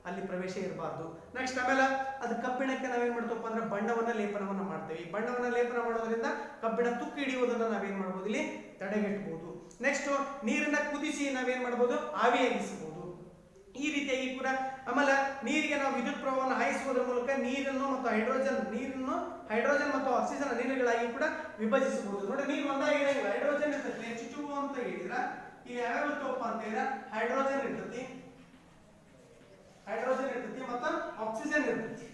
ಅಲ್ಲಿ ಪ್ರವೇಶ ಇರಬಾರ್ದು. ನೆಕ್ಸ್ಟ್ ಆಮೇಲೆ ಅದು ಕಬ್ಬಿಣಕ್ಕೆ ನಾವೇನ್ ಮಾಡ್ತಪ್ಪ ಅಂದ್ರೆ ಬಣ್ಣವನ್ನ ಲೇಪನವನ್ನ ಮಾಡ್ತೇವೆ. ಈ ಬಣ್ಣವನ್ನ ಲೇಪನ ಮಾಡೋದ್ರಿಂದ ಕಬ್ಬಿಣ ತುಕ್ಕು ಹಿಡಿಯುವುದನ್ನ ನಾವೇನ್ ಮಾಡ್ಬೋದು, ಇಲ್ಲಿ ತಡೆಗಟ್ಟಬಹುದು. ನೆಕ್ಸ್ಟ್ ನೀರನ್ನ ಕುದಿಸಿ ನಾವೇನ್ ಮಾಡ್ಬೋದು, ಆವಿಯಾಗಿಸಬಹುದು. ಈ ರೀತಿಯಾಗಿ ಕೂಡ ಆಮೇಲೆ ನೀರಿಗೆ ನಾವು ವಿದ್ಯುತ್ ಪ್ರವಾಹವನ್ನು ಹಾಯಿಸುವುದರ ಮೂಲಕ ನೀರನ್ನು ಹೈಡ್ರೋಜನ್ ಮತ್ತು ಆಕ್ಸಿಜನ್ ಅನಿಲಗಳಾಗಿ ಕೂಡ ವಿಭಜಿಸಬಹುದು. ನೋಡಿ, ನೀರು ಒಂದಾಗಿ ಇರಂಗಿಲ್ಲ, ಹೈಡ್ರೋಜನ್ ಇರ್ತೈತಿ. H2O ಅಂತ ಹೇಳಿದ್ರ ಇಲ್ಲಿ ಯಾವ್ಯಾವ ಇರ್ತವಪ್ಪ ಅಂತ ಹೇಳಿದ್ರೆ ಹೈಡ್ರೋಜನ್ ಇರ್ತೈತಿ ಮತ್ತು ಆಕ್ಸಿಜನ್ ಇರ್ತೈತಿ.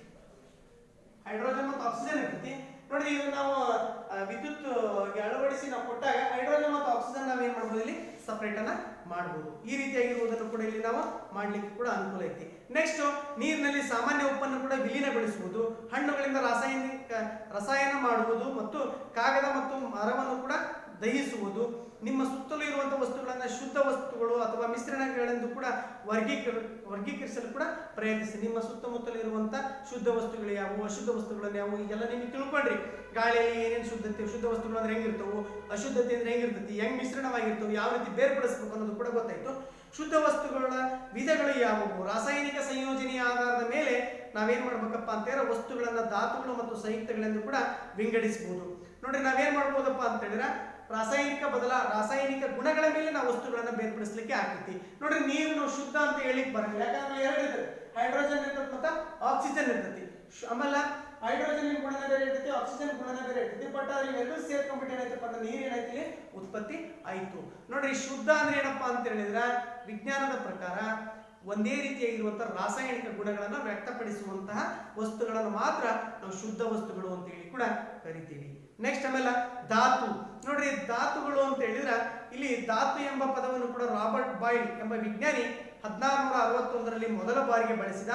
ಹೈಡ್ರೋಜನ್ ಮತ್ತು ಆಕ್ಸಿಜನ್ ಇರ್ತೈತಿ. ನೋಡಿ, ಇದು ನಾವು ವಿದ್ಯುತ್ ಅಳವಡಿಸಿ ನಾವು ಕೊಟ್ಟಾಗ ಹೈಡ್ರೋಜನ್ ಮತ್ತು ಆಕ್ಸಿಜನ್ ನಾವೇನ್ ಮಾಡ್ಬೋದು, ಇಲ್ಲಿ ಸಪರೇಟ್ ಅನ್ನ ಮಾಡಬಹುದು. ಈ ರೀತಿಯಾಗಿರುವುದನ್ನು ಕೂಡ ಇಲ್ಲಿ ನಾವು ಮಾಡ್ಲಿಕ್ಕೆ ಕೂಡ ಅನುಕೂಲ ಐತಿ. ನೆಕ್ಸ್ಟ್, ನೀರಿನಲ್ಲಿ ಸಾಮಾನ್ಯ ಉಪ್ಪನ್ನು ಕೂಡ ವಿಲೀನಗೊಳಿಸುವುದು, ಹಣ್ಣುಗಳಿಂದ ರಸಾಯನ ಮಾಡುವುದು ಮತ್ತು ಕಾಗದ ಮತ್ತು ಮರವನ್ನು ಕೂಡ ದಹಿಸುವುದು. ನಿಮ್ಮ ಸುತ್ತಲೂ ಇರುವಂತಹ ವಸ್ತುಗಳನ್ನ ಶುದ್ಧ ವಸ್ತುಗಳು ಅಥವಾ ಮಿಶ್ರಣಗಳೆಂದು ಕೂಡ ವರ್ಗೀಕರಿಸಲು ಕೂಡ ಪ್ರಯತ್ನಿಸಿ. ನಿಮ್ಮ ಸುತ್ತಮುತ್ತಲು ಇರುವಂತಹ ಶುದ್ಧ ವಸ್ತುಗಳು ಯಾವುವು, ಅಶುದ್ಧ ವಸ್ತುಗಳನ್ನು ಯಾವುವು, ಈಗೆಲ್ಲ ನಿಮಗೆ ತಿಳ್ಕೊಂಡ್ರಿ. ಗಾಳಿಯಲ್ಲಿ ಏನೇನು ಶುದ್ಧ ವಸ್ತುಗಳು ಅಂದ್ರೆ ಹೆಂಗಿರ್ತವು, ಅಶುದ್ಧತೆ ಅಂದ್ರೆ ಹೆಂಗಿರ್ತತಿ, ಹೆಂಗ್ ಮಿಶ್ರಣವಾಗಿರ್ತವೆ, ಯಾವ ರೀತಿ ಬೇರ್ಪಡಿಸಬೇಕು ಅನ್ನೋದು ಕೂಡ ಗೊತ್ತಾಯ್ತು. ಶುದ್ಧ ವಸ್ತುಗಳ ವಿಧಗಳು ಯಾವುವು, ರಾಸಾಯನಿಕ ಸಂಯೋಜನೆಯ ಆಧಾರದ ಮೇಲೆ ನಾವೇನ್ ಮಾಡ್ಬೇಕಪ್ಪ ಅಂತ ಹೇಳಿದ್ರೆ ವಸ್ತುಗಳನ್ನ ಧಾತುಗಳು ಮತ್ತು ಸಂಯುಕ್ತಗಳೆಂದು ಕೂಡ ವಿಂಗಡಿಸಬಹುದು. ನೋಡ್ರಿ, ನಾವೇನ್ ಮಾಡ್ಬೋದಪ್ಪ ಅಂತ ಹೇಳಿದ್ರೆ ರಾಸಾಯನಿಕ ಗುಣಗಳ ಮೇಲೆ ನಾವು ವಸ್ತುಗಳನ್ನ ಬೇರ್ಪಡಿಸಲಿಕ್ಕೆ ಆಗ್ತೈತಿ. ನೋಡ್ರಿ, ನೀರು ನಾವು ಶುದ್ಧ ಅಂತ ಹೇಳಿಕ್ ಬರಂಗಿಲ್ಲ. ಯಾಕಂದ್ರೆ ಎರಡು ಇರ್ತದೆ, ಹೈಡ್ರೋಜನ್ ಇರ್ತದೆ ಮತ್ತು ಆಕ್ಸಿಜನ್ ಇರ್ತೈತಿ. ಆಮೇಲೆ ಹೈಡ್ರೋಜನ್ ಗುಣನ ಬೇರೆ ಇರ್ತೈತಿ, ಆಕ್ಸಿಜನ್ ಗುಣನ ಬೇರೆ ಇರ್ತೈತಿ. ಬಟ್ ಇವೆಲ್ಲರೂ ಸೇರ್ಕೊಂಡ್ಬಿಟ್ಟು ಏನಾಯ್ತಪ್ಪ ಅಂದ್ರೆ ನೀರು ಏನಾಯ್ತು ಉತ್ಪತ್ತಿ ಆಯ್ತು. ನೋಡ್ರಿ, ಶುದ್ಧ ಅಂದ್ರೆ ಏನಪ್ಪಾ ಅಂತ ಹೇಳಿದ್ರೆ ವಿಜ್ಞಾನದ ಪ್ರಕಾರ ಒಂದೇ ರೀತಿಯಾಗಿರುವಂತಹ ರಾಸಾಯನಿಕ ಗುಣಗಳನ್ನು ವ್ಯಕ್ತಪಡಿಸುವಂತಹ ವಸ್ತುಗಳನ್ನು ಮಾತ್ರ ನಾವು ಶುದ್ಧ ವಸ್ತುಗಳು ಅಂತ ಹೇಳಿ ಕೂಡ ಕರಿತೀವಿ. ನೆಕ್ಸ್ಟ್ ಆಮೇಲೆ ಧಾತು. ನೋಡ್ರಿ, ಧಾತುಗಳು ಅಂತ ಹೇಳಿದ್ರೆ ಇಲ್ಲಿ ಧಾತು ಎಂಬ ಪದವನ್ನು ಕೂಡ ರಾಬರ್ಟ್ ಬಾಯ್ಲ್ ಎಂಬ ವಿಜ್ಞಾನಿ 1661ರಲ್ಲಿ ಮೊದಲ ಬಾರಿಗೆ ಬಳಸಿದ.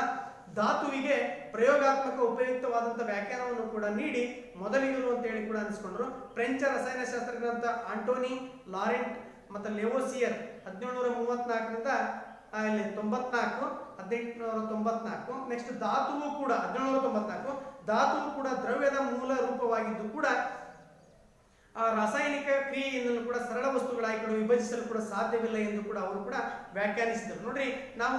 ಧಾತುವಿಗೆ ಪ್ರಯೋಗಾತ್ಮಕ ಉಪಯುಕ್ತವಾದಂತಹ ವ್ಯಾಖ್ಯಾನವನ್ನು ಕೂಡ ನೀಡಿ ಮೊದಲಿಗರು ಅಂತ ಹೇಳಿ ಕೂಡ ಅನಿಸ್ಕೊಂಡ್ರು. ಫ್ರೆಂಚ್ ರಸಾಯನಶಾಸ್ತ್ರಜ್ಞರಂತ ಆಂಟೋನಿ ಲಾರೆಂಟ್ ಮತ್ತು ಲೆವೋಸಿಯರ್ 1734ರಿಂದ 1894. ನೆಕ್ಸ್ಟ್ ಧಾತುವು ಕೂಡ 1794. ಧಾತುವು ಕೂಡ ದ್ರವ್ಯದ ಮೂಲ ರೂಪವಾಗಿದ್ದು ಕೂಡ ರಾಸಾಯನಿಕ ಕ್ರಿಯೆಯಿಂದಲೂ ಕೂಡ ಸರಳ ವಸ್ತುಗಳಾಗಿ ಕೂಡ ವಿಭಜಿಸಲು ಕೂಡ ಸಾಧ್ಯವಿಲ್ಲ ಎಂದು ಕೂಡ ಅವರು ಕೂಡ ವ್ಯಾಖ್ಯಾನಿಸಿದರು. ನೋಡ್ರಿ, ನಾವು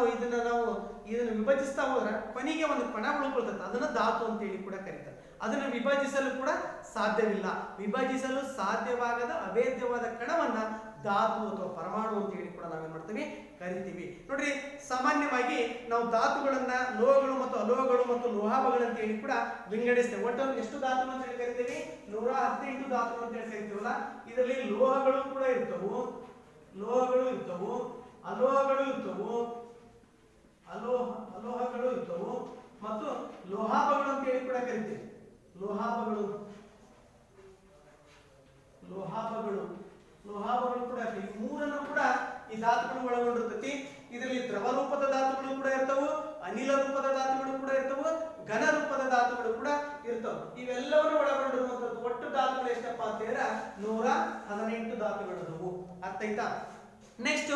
ಇದನ್ನು ವಿಭಜಿಸ್ತಾ ಹೋದ್ರೆ ಕೊನೆಗೆ ಒಂದು ಕಣ ಉಳ್ಕೊಳ್ತದೆ, ಅದನ್ನ ಧಾತು ಅಂತ ಹೇಳಿ ಕೂಡ ಕರೀತಾರೆ. ಅದನ್ನು ವಿಭಜಿಸಲು ಕೂಡ ಸಾಧ್ಯವಿಲ್ಲ. ವಿಭಜಿಸಲು ಸಾಧ್ಯವಾಗದ ಅಭೇದ್ಯವಾದ ಕಣವನ್ನ ಧಾತು ಅಥವಾ ಪರಮಾಣು ಅಂತ ಹೇಳಿ ಕೂಡ ನಾವೇನ್ ಮಾಡ್ತೀವಿ, ಕರಿತೀವಿ. ನೋಡ್ರಿ, ಸಾಮಾನ್ಯವಾಗಿ ನಾವು ಧಾತುಗಳನ್ನ ಲೋಹಗಳು ಮತ್ತು ಅಲೋಹಗಳು ಮತ್ತು ಲೋಹಾಭಗಳು ಅಂತ ಹೇಳಿ ಕೂಡ ವಿಂಗಡಿಸ್ತೇವೆ. ಒಟ್ಟು ಎಷ್ಟು ಧಾತುಗಳು ಅಂತ ಹೇಳಿ ಕರಿತೀವಿ, 118 ಧಾತುಗಳು ಅಂತ ಹೇಳಿ ಕರಿತೀವಲ್ಲ. ಇದರಲ್ಲಿ ಲೋಹಗಳು ಕೂಡ ಇರ್ತವು, ಅಲೋಹಗಳು ಇರ್ತವು ಮತ್ತು ಲೋಹಾಭಗಳು ಅಂತ ಹೇಳಿ ಕೂಡ ಕರಿತೀವಿ. ಲೋಹಾಭಗಳು ಕೂಡ ಈ ಮೂರನ್ನು ಕೂಡ ಈ ಧಾತುಗಳು ಒಳಗೊಂಡಿರ್ತೈತಿ. ಇದರಲ್ಲಿ ದ್ರವ ರೂಪದ ಧಾತುಗಳು ಕೂಡ ಇರ್ತವು, ಅನಿಲ ರೂಪದ ಧಾತುಗಳು ಕೂಡ ಇರ್ತವು, ಘನ ರೂಪದ ಧಾತುಗಳು ಕೂಡ ಇರ್ತವೆ. ಇವೆಲ್ಲವನ್ನು ಒಳಗೊಂಡಿರುವಂತದ್ದು ಒಟ್ಟು ಧಾತುಗಳು ಎಷ್ಟಪ್ಪ ಅಂತ ಹೇಳಿದ್ರೆ 118 ಧಾತುಗಳು. ಅರ್ಥ ಆಯ್ತಾ? ನೆಕ್ಸ್ಟ್,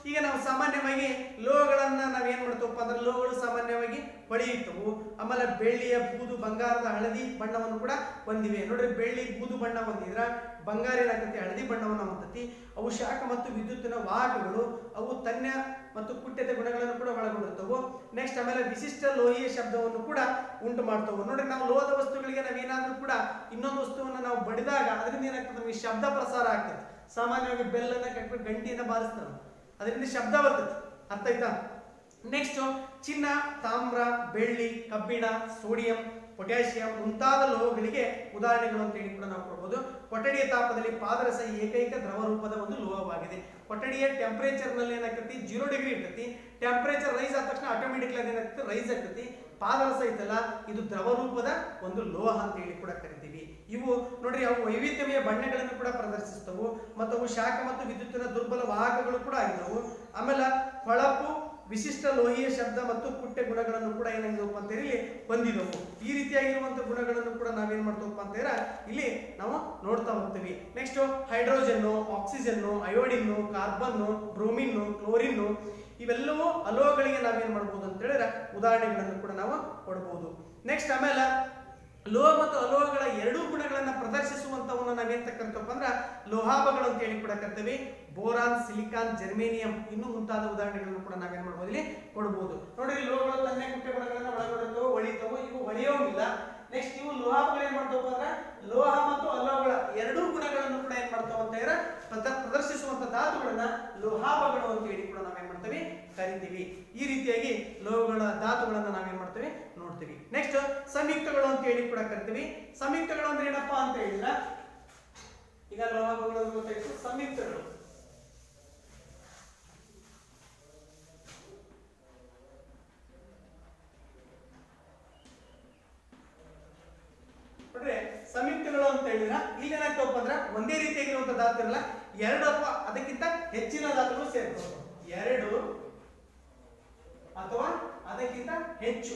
ಈಗ ನಾವು ಸಾಮಾನ್ಯವಾಗಿ ಲೋಹಗಳನ್ನ ನಾವೇನ್ ಮಾಡ್ತವಪ್ಪ ಅಂದ್ರೆ ಲೋಹಗಳು ಸಾಮಾನ್ಯವಾಗಿ ಹೊಳೆಯುತ್ತವು. ಆಮೇಲೆ ಬೆಳ್ಳಿಯ, ಬೂದು, ಬಂಗಾರದ, ಹಳದಿ ಬಣ್ಣವನ್ನು ಕೂಡ ಹೊಂದಿವೆ. ನೋಡ್ರಿ, ಬೆಳ್ಳಿ ಬೂದು ಬಣ್ಣ ಹೊಂದಿದ್ರ ಬಂಗಾರಿನ ಹಳದಿ ಬಣ್ಣವನ್ನು ಹೊಂದತಿ. ಅವು ಶಾಖ ಮತ್ತು ವಿದ್ಯುತ್ತಿನ ವಾಹಕಗಳು. ಅವು ತನ್ಯ ಮತ್ತು ಕುಟ್ಯತೆ ಗುಣಗಳನ್ನು ಕೂಡ ಒಳಗೊಂಡಿರ್ತವು. ನೆಕ್ಸ್ಟ್ ಆಮೇಲೆ ವಿಶಿಷ್ಟ ಲೋಹೀಯ ಶಬ್ದವನ್ನು ಕೂಡ ಉಂಟು ಮಾಡ್ತವು. ನೋಡ್ರಿ, ನಾವು ಲೋಹದ ವಸ್ತುಗಳಿಗೆ ನಾವೇನಾದ್ರೂ ಕೂಡ ಇನ್ನೊಂದು ವಸ್ತುವನ್ನು ನಾವು ಬಡಿದಾಗ ಅದರಿಂದ ಏನಾಗ್ತದೆ, ನಮಗೆ ಶಬ್ದ ಪ್ರಸಾರ ಆಗ್ತದೆ. ಸಾಮಾನ್ಯವಾಗಿ ಬೆಲ್ಲನ್ನ ಕಟ್ಬಿಟ್ಟು ಗಂಟಿಯನ್ನ ಬಾರಿಸ್ತಾನೆ, ಅದರಿಂದ ಶಬ್ದ ಬರ್ತದೆ. ಅರ್ಥ ಆಯ್ತಾ? ನೆಕ್ಸ್ಟ್ ಚಿನ್ನ, ತಾಮ್ರ, ಬೆಳ್ಳಿ, ಕಬ್ಬಿಣ, ಸೋಡಿಯಂ, ಪೊಟ್ಯಾಷಿಯಂ ಮುಂತಾದ ಲೋಹಗಳಿಗೆ ಉದಾಹರಣೆಗಳು ಅಂತ ಹೇಳಿ ಕೂಡ ನಾವು ಕೊಡಬಹುದು. ಕೊಠಡಿಯ ತಾಪದಲ್ಲಿ ಪಾದರಸ ಏಕೈಕ ದ್ರವ ರೂಪದ ಒಂದು ಲೋಹವಾಗಿದೆ. ಕೊಠಡಿಯ ಟೆಂಪರೇಚರ್ ನಲ್ಲಿ ಏನಾಗ್ತೈತಿ 0 ಡಿಗ್ರಿ ಇರ್ತೈತಿ. ಟೆಂಪರೇಚರ್ ರೈಸ್ ಆದ ತಕ್ಷಣ ಆಟೋಮೆಟಿಕ್ಲಿ ಅದೇನಾಗ್ತೈತಿ ರೈಸ್ ಆಗ್ತೈತಿ. ಪಾದರಸ ಐತಲ್ಲ ಇದು ದ್ರವ ರೂಪದ ಒಂದು ಲೋಹ ಅಂತ ಹೇಳಿ ಕೂಡ ಕರಿತೀವಿ. ಇವು ನೋಡ್ರಿ ಅವು ವೈವಿಧ್ಯಮಯ ಬಣ್ಣಗಳನ್ನು ಕೂಡ ಪ್ರದರ್ಶಿಸ್ತವು ಮತ್ತು ಅವು ಶಾಖ ಮತ್ತು ವಿದ್ಯುತ್ತಿನ ದುರ್ಬಲ ವಾಹಕಗಳು ಕೂಡ ಆಗಿದವು. ಆಮೇಲೆ ಹೊಳಪು, ವಿಶಿಷ್ಟ ಲೋಹೀಯ ಶಬ್ದ ಮತ್ತು ಪುಟ್ಟ ಗುಣಗಳನ್ನು ಕೂಡ ಏನಾಗಿದವಪ್ಪ ಅಂತ ಹೇಳಿ ಹೊಂದಿದವು. ಈ ರೀತಿಯಾಗಿರುವಂತಹ ಗುಣಗಳನ್ನು ಕೂಡ ನಾವೇನ್ ಮಾಡ್ತವಪ್ಪ ಅಂತ ಹೇಳ ಇಲ್ಲಿ ನಾವು ನೋಡ್ತಾ ಹೋಗ್ತೀವಿ. ನೆಕ್ಸ್ಟ್ ಹೈಡ್ರೋಜನ್ನು, ಆಕ್ಸಿಜನ್ನು, ಅಯೋಡಿನ್ನು, ಕಾರ್ಬನ್ನು, ಬ್ರೋಮಿನ್ನು, ಕ್ಲೋರಿನ್ನು ಇವೆಲ್ಲವೂ ಅಲೋಹಗಳಿಗೆ ನಾವೇನ್ ಮಾಡ್ಬೋದು ಅಂತ ಹೇಳಿದ್ರೆ ಉದಾಹರಣೆಗಳನ್ನು ಕೂಡ ನಾವು ಕೊಡಬಹುದು. ನೆಕ್ಸ್ಟ್ ಆಮೇಲೆ ಲೋಹ ಮತ್ತು ಅಲೋಹಗಳ ಎರಡೂ ಗುಣಗಳನ್ನ ಪ್ರದರ್ಶಿಸುವಂತವನ್ನ ನಾವೇನ್ ಕರಿತಪ್ಪ ಅಂದ್ರೆ ಲೋಹಾಭಗಳು ಅಂತ ಹೇಳಿ ಕೂಡ ಕರಿತೀವಿ. ಬೋರಾನ್, ಸಿಲಿಕಾನ್, ಜರ್ಮೇನಿಯಂ ಇನ್ನು ಮುಂತಾದ ಉದಾಹರಣೆಗಳನ್ನು ಕೂಡ ನಾವೇನ್ ಮಾಡಬಹುದು ಇಲ್ಲಿ ಕೊಡಬಹುದು. ನೋಡಿ ಲೋಹಗಳು ತನ್ನೇ ಕುಟ್ಟ ಗುಣಗಳನ್ನ ಒಳಗೊಂಡಿರ್ತವೆ, ಹೊಳಿತವು. ಇವು ಹೊಳೆಯೋಂಗಿಲ್ಲ. ನೆಕ್ಸ್ಟ್ ಇವು ಲೋಹಗಳು ಏನ್ ಮಾಡ್ತಾವ ಅಂದ್ರೆ ಲೋಹ ಮತ್ತು ಅಲೋಹಗಳ ಎರಡೂ ಗುಣಗಳನ್ನು ಕೂಡ ಏನ್ ಮಾಡ್ತಾವ ಅಂತ ಹೇಳಿದ್ರೆ ಪ್ರದರ್ಶಿಸುವಂತ ಧಾತುಗಳನ್ನ ಲೋಹಾಭಗಳು ಅಂತ ಹೇಳಿ ಕೂಡ ನಾವೇನ್ ಮಾಡ್ತೀವಿ ಕರಿತೀವಿ. ಈ ರೀತಿಯಾಗಿ ಲೋಹಗಳ ಧಾತುಗಳನ್ನ ನಾವೇನ್ ಮಾಡ್ತೀವಿ ನೋಡ್ತೀವಿ. ನೆಕ್ಸ್ಟ್ ಸಂಯುಕ್ತಗಳು ಅಂತ ಹೇಳಿ ಕೂಡ ಕರಿತೀವಿ. ಸಂಯುಕ್ತಗಳು ಅಂದ್ರೆ ಏನಪ್ಪಾ ಅಂತ ಹೇಳಿದ್ರೆ ಈಗ ಲೋಹಗಳು ಗೊತ್ತಾಯ್ತು. ಸಂಯುಕ್ತಗಳು ನೋಡ್ರಿ ಸಂಯುಕ್ತಗಳು ಅಂತ ಹೇಳಿದ್ರೆ ಈಗ ಏನಾಗ್ತವಪ್ಪ ಅಂದ್ರೆ ಒಂದೇ ರೀತಿಯಾಗಿರುವಂತಹ ಧಾತು ಇರಲ್ಲ, ಎರಡು ಅಥವಾ ಅದಕ್ಕಿಂತ ಹೆಚ್ಚಿನ ಧಾತುಗಳು ಸೇರ್ಬೋದು. ಎರಡು ಅಥವಾ ಅದಕ್ಕಿಂತ ಹೆಚ್ಚು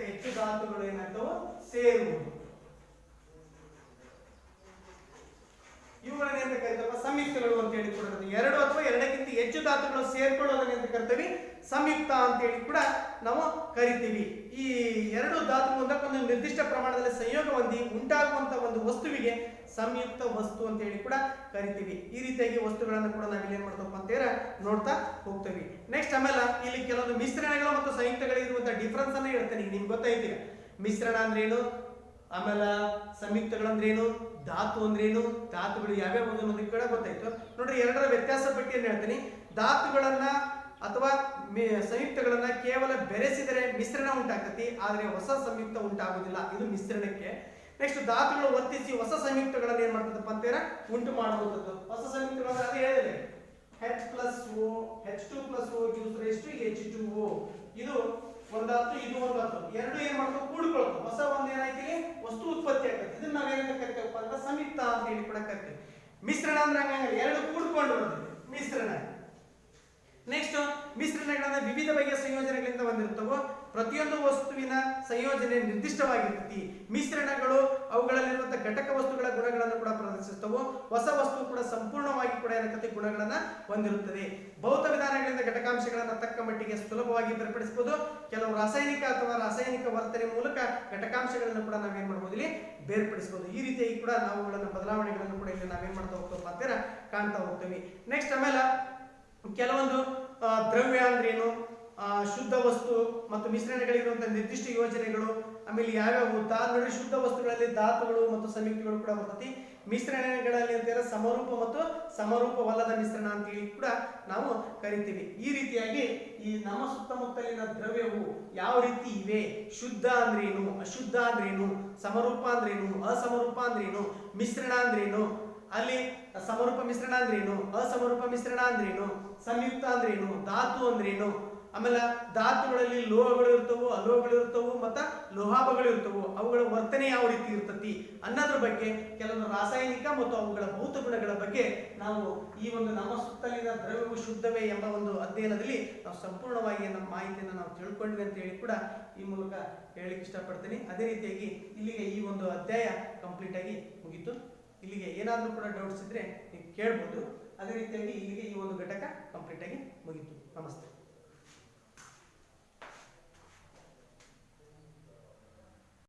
ಹೆಚ್ಚು ಧಾತುಗಳು ಏನಾಗ್ತವೆ ಸೇರುವುದು. ಇವುಗಳನ್ನ ಅಂತ ಕರಿತಪ್ಪ ಸಂಯುಕ್ತಗಳು ಅಂತ ಹೇಳಿ ಕೂಡ ಎರಡು ಅಥವಾ ಎರಡಕ್ಕಿಂತ ಹೆಚ್ಚು ಧಾತುಗಳು ಸೇರ್ಕೊಳ್ಳೋದನ್ನ ಅಂತ ಕರಿತೀವಿ ಸಂಯುಕ್ತ ಅಂತ ಹೇಳಿ ಕೂಡ ನಾವು ಕರಿತೀವಿ. ಈ ಎರಡು ಧಾತುಗಳು ಒಂದಕ್ಕೊಂದು ನಿರ್ದಿಷ್ಟ ಪ್ರಮಾಣದಲ್ಲಿ ಸಂಯೋಗ ಹೊಂದಿ ಉಂಟಾಗುವಂತ ಒಂದು ವಸ್ತುವಿಗೆ ಸಂಯುಕ್ತ ವಸ್ತು ಅಂತ ಹೇಳಿ ಕೂಡ ಕರಿತೀವಿ. ಈ ರೀತಿಯಾಗಿ ವಸ್ತುಗಳನ್ನು ಕೂಡ ನಾವಿಲ್ಲಿ ಏನ್ ಮಾಡ್ತಪ್ಪ ಅಂತ ಹೇಳಿ ನೋಡ್ತಾ ಹೋಗ್ತೀವಿ. ನೆಕ್ಸ್ಟ್ ಆಮೇಲೆ ಇಲ್ಲಿ ಕೆಲವೊಂದು ಮಿಶ್ರಣಗಳು ಮತ್ತು ಸಂಯುಕ್ತಗಳಿರುವಂತಹ ಡಿಫ್ರೆನ್ಸ್ ಅನ್ನ ಹೇಳ್ತೇನೆ. ನಿಮ್ಗೆ ಗೊತ್ತಾಯ್ತೀಗ ಮಿಶ್ರಣ ಅಂದ್ರೇನು, ಆಮೇಲೆ ಸಂಯುಕ್ತಗಳಂದ್ರೇನು, ಧಾತು ಅಂದ್ರೇನು, ಧಾತುಗಳು ಯಾವ್ಯಾವ ಅನ್ನೋದಕ್ಕೆ ಕೂಡ ಗೊತ್ತಾಯ್ತು. ನೋಡ್ರಿ ಎರಡರ ವ್ಯತ್ಯಾಸ ಪಟ್ಟಿಯನ್ನು ಹೇಳ್ತೀನಿ. ಧಾತುಗಳನ್ನ ಅಥವಾ ಸಂಯುಕ್ತಗಳನ್ನ ಕೇವಲ ಬೆರೆಸಿದರೆ ಮಿಶ್ರಣ ಉಂಟಾಗ್ತತಿ, ಆದ್ರೆ ಹೊಸ ಸಂಯುಕ್ತ ಉಂಟಾಗುವುದಿಲ್ಲ. ಇದು ಮಿಶ್ರಣಕ್ಕೆ. ನೆಕ್ಸ್ಟ್ ಧಾತುಗಳು ವರ್ತಿಸಿ ಹೊಸ ಸಂಯುಕ್ತಗಳನ್ನು ಏನ್ ಮಾಡ್ತದಪ್ಪ ಅಂತೇಳಿ ಉಂಟು ಮಾಡುವಂಥದ್ದು. ಹೊಸ ಸಂಯುಕ್ತಗಳು ಅಂದ್ರೆ ಅದೇ ಹೇಳಿದೆ H+O, H2+O H2O. ಇದು ಒಂದಾತು, ಇದು ಒಂದಾತು, ಎರಡು ಏನ್ ಮಾಡ್ತಾವ ಕೂಡ್ಕೊಳ್ತಾವ. ಹೊಸ ಒಂದ್ ಏನಾಯ್ತಿ ವಸ್ತು ಉತ್ಪತ್ತಿ ಆಗ್ತದೆ. ಇದನ್ನ ನಾವೇನಂತ ಕರಿತೇವಪ್ಪ ಅಂದ್ರೆ ಸಂಯುಕ್ತ ಅಂತ ಹೇಳಿ ಕೂಡ ಕರಿತೀವಿ. ಮಿಶ್ರಣ ಅಂದ್ರೆ ಹಂಗ ಎರಡು ಕೂಡ್ಕೊಂಡು ಬರ್ತದೆ ಮಿಶ್ರಣ. ನೆಕ್ಸ್ಟ್ ಮಿಶ್ರಣಗಳನ್ನ ವಿವಿಧ ಬಗೆಯ ಸಂಯೋಜನೆಗಳಿಂದ ಹೊಂದಿರುತ್ತವೆ. ಪ್ರತಿಯೊಂದು ವಸ್ತುವಿನ ಸಂಯೋಜನೆ ನಿರ್ದಿಷ್ಟವಾಗಿರ್ತದೆ. ಮಿಶ್ರಣಗಳು ಅವುಗಳಲ್ಲಿರುವಂತಹ ಘಟಕ ವಸ್ತುಗಳ ಗುಣಗಳನ್ನು ಕೂಡ ಪ್ರದರ್ಶಿಸುತ್ತವೆ. ಹೊಸ ವಸ್ತು ಕೂಡ ಸಂಪೂರ್ಣವಾಗಿ ಕೂಡ ಏನಕ್ಕೆ ಗುಣಗಳನ್ನ ಹೊಂದಿರುತ್ತದೆ. ಭೌತ ವಿಧಾನಗಳಿಂದ ಘಟಕಾಂಶಗಳನ್ನ ತಕ್ಕ ಮಟ್ಟಿಗೆ ಸುಲಭವಾಗಿ ಬೇರ್ಪಡಿಸಬಹುದು. ಕೆಲವು ರಾಸಾಯನಿಕ ಅಥವಾ ರಾಸಾಯನಿಕ ವರ್ತನೆ ಮೂಲಕ ಘಟಕಾಂಶಗಳನ್ನು ಕೂಡ ನಾವೇನ್ ಮಾಡಬಹುದು ಇಲ್ಲಿ ಬೇರ್ಪಡಿಸಬಹುದು. ಈ ರೀತಿಯಾಗಿ ಕೂಡ ನಾವುಗಳನ್ನು ಬದಲಾವಣೆಗಳನ್ನು ಕೂಡ ಇಲ್ಲಿ ನಾವೇನ್ ಮಾಡ್ತಾ ಹೋಗ್ತೇವೆ ಅಂತ ಕಾಣ್ತಾ ಹೋಗ್ತೀವಿ. ನೆಕ್ಸ್ಟ್ ಆಮೇಲೆ ಕೆಲವೊಂದು ದ್ರವ್ಯ ಅಂದ್ರೇನು, ಶುದ್ಧ ವಸ್ತು ಮತ್ತು ಮಿಶ್ರಣಗಳಿರುವಂತಹ ನಿರ್ದಿಷ್ಟ ಯೋಜನೆಗಳು, ಆಮೇಲೆ ಯಾವ್ಯಾವ ನೋಡಿ ಶುದ್ಧ ವಸ್ತುಗಳಲ್ಲಿ ಧಾತುಗಳು ಮತ್ತು ಸಂಯುಕ್ತಗಳು ಕೂಡ ಬರ್ತತಿ. ಮಿಶ್ರಣಗಳಲ್ಲಿ ಅಂತಾರೆ ಸಮರೂಪ ಮತ್ತು ಸಮರೂಪವಲ್ಲದ ಮಿಶ್ರಣ ಅಂತ ಹೇಳಿ ಕೂಡ ನಾವು ಕರಿತೀವಿ. ಈ ರೀತಿಯಾಗಿ ಈ ನಮ್ಮ ಸುತ್ತಮುತ್ತಲಿನ ದ್ರವ್ಯವು ಯಾವ ರೀತಿ ಇವೆ, ಶುದ್ಧ ಅಂದ್ರೇನು, ಅಶುದ್ಧ ಅಂದ್ರೇನು, ಸಮರೂಪ ಅಂದ್ರೇನು, ಅಸಮರೂಪ ಅಂದ್ರೇನು, ಮಿಶ್ರಣ ಅಂದ್ರೇನು, ಅಲ್ಲಿ ಸಮರೂಪ ಮಿಶ್ರಣ ಅಂದ್ರೇನು, ಅಸಮರೂಪ ಮಿಶ್ರಣ ಅಂದ್ರೇನು, ಸಂಯುಕ್ತ ಅಂದ್ರೇನು, ಧಾತು ಅಂದ್ರೇನು, ಆಮೇಲೆ ಧಾತುಗಳಲ್ಲಿ ಲೋಹಗಳು ಇರ್ತವು, ಅಲೋಹಗಳು ಇರ್ತವು, ಮತ್ತ ಲೋಹಾಭಗಳು ಇರ್ತವು, ಅವುಗಳ ವರ್ತನೆ ಯಾವ ರೀತಿ ಇರ್ತತಿ ಅನ್ನೋದ್ರ ಬಗ್ಗೆ, ಕೆಲವೊಂದು ರಾಸಾಯನಿಕ ಮತ್ತು ಅವುಗಳ ಭೌತ ಗುಣಗಳ ಬಗ್ಗೆ ನಾವು ಈ ಒಂದು ನಮ್ಮ ಸುತ್ತಲಿನ ದ್ರವ್ಯವು ಶುದ್ಧವೇ ಎಂಬ ಒಂದು ಅಧ್ಯಯನದಲ್ಲಿ ನಾವು ಸಂಪೂರ್ಣವಾಗಿ ನಮ್ಮ ಮಾಹಿತಿಯನ್ನು ನಾವು ತಿಳ್ಕೊಂಡ್ವಿ ಅಂತ ಹೇಳಿ ಕೂಡ ಈ ಮೂಲಕ ಹೇಳಲಿಕ್ಕೆ ಇಷ್ಟಪಡ್ತೀನಿ. ಅದೇ ರೀತಿಯಾಗಿ ಇಲ್ಲಿಗೆ ಈ ಒಂದು ಅಧ್ಯಾಯ ಕಂಪ್ಲೀಟ್ ಆಗಿ ಮುಗೀತು. ಇಲ್ಲಿಗೆ ಏನಾದರೂ ಕೂಡ ಡೌಟ್ಸ್ ಇದ್ರೆ ನೀವು ಕೇಳ್ಬೋದು. ಅದೇ ರೀತಿಯಾಗಿ ಇಲ್ಲಿಗೆ ಈ ಒಂದು ಘಟಕ ಕಂಪ್ಲೀಟ್ ಆಗಿ ಮುಗೀತು. ನಮಸ್ತೆ.